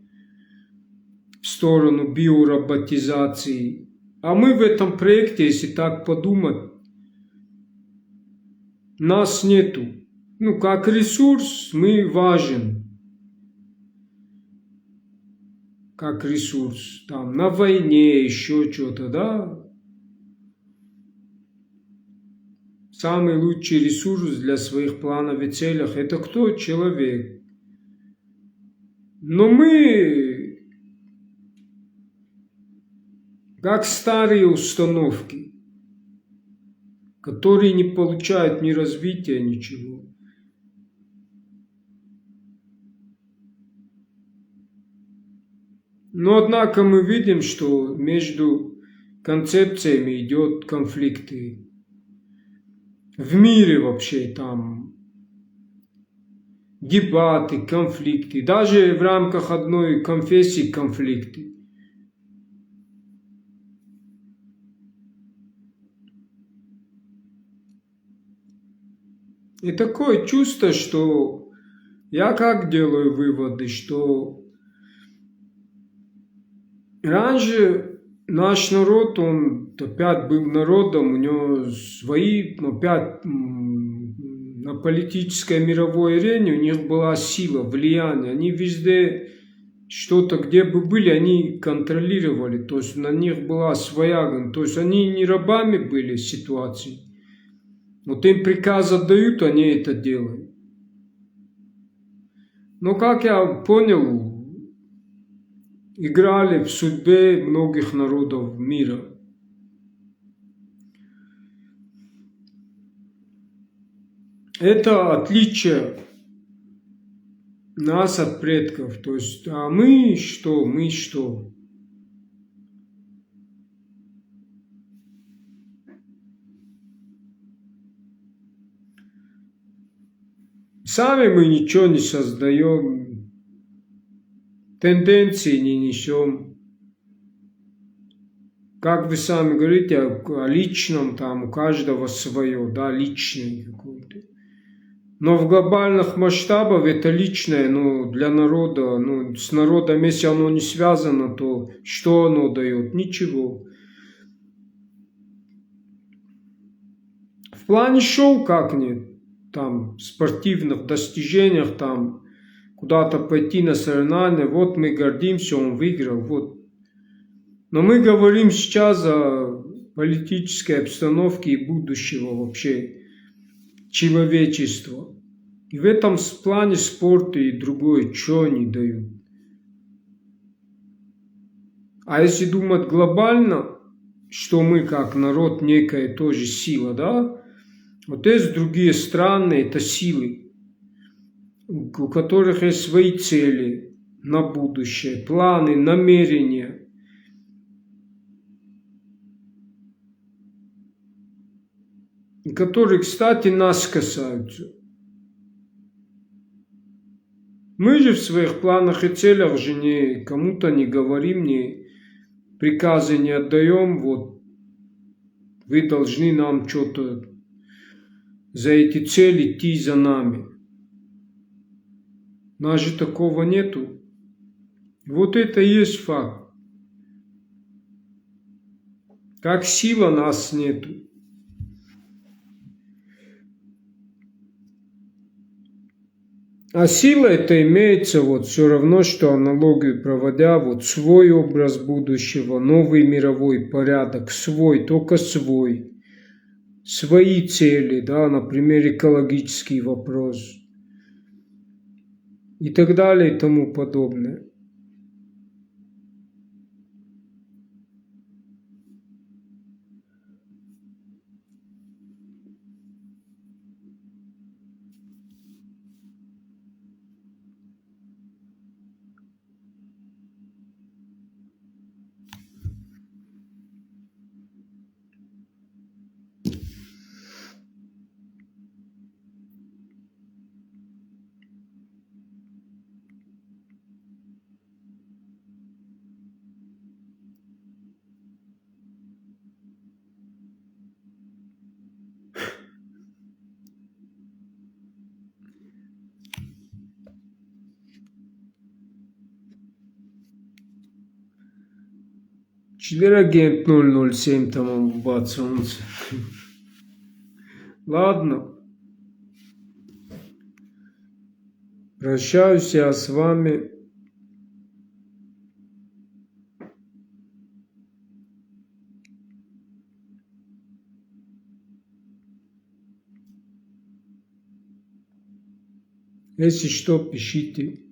Speaker 1: в сторону биороботизации. А мы в этом проекте, если так подумать, нас нету. Ну, как ресурс мы важен. Как ресурс. Там на войне, еще что-то, да? Самый лучший ресурс для своих планов и целей – это кто? Человек. Но мы, как старые установки, которые не получают ни развития, ничего. Но однако мы видим, что между концепциями идет конфликты. В мире вообще там дебаты, конфликты, даже в рамках одной конфессии конфликты. И такое чувство, что я как делаю выводы, что раньше наш народ, он опять был народом, у него свои, опять на политической мировой арене у них была сила, влияние. Они везде что-то, где бы были, они контролировали. То есть на них была своя, то есть они не рабами были в ситуации. Вот им приказ отдают, они это делают. Но как я понял, играли в судьбе многих народов мира. Это отличие нас от предков. То есть, а мы что? Мы что? Сами мы ничего не создаем, тенденции не несем. Как вы сами говорите о личном, там у каждого свое, да, личное какое-то. Но в глобальных масштабах это личное, ну, для народа, ну, с народом, если оно не связано, то что оно дает? Ничего. В плане шоу как нет? Там, спортивных достижениях, там, куда-то пойти на соревнования, вот мы гордимся, он выиграл, вот. Но мы говорим сейчас о политической обстановке и будущего вообще человечества. И в этом плане спорт и другое, что они дают. А если думать глобально, что мы как народ некая тоже сила, да? Вот есть другие страны, это силы, у которых есть свои цели на будущее, планы, намерения. И которые, кстати, нас касаются. Мы же в своих планах и целях же не кому-то не говорим, не приказы не отдаем, вот вы должны нам что-то за эти цели идти за нами. У нас же такого нету. Вот это и есть факт. Как сила нас нету. А сила это имеется вот все равно, что аналогию проводя, вот свой образ будущего, новый мировой порядок, свой, только свой, свои цели, да, например, экологический вопрос и так далее и тому подобное. Агент 007 там бац, солнце. Ладно. Прощаюсь я с вами. Если что, пишите.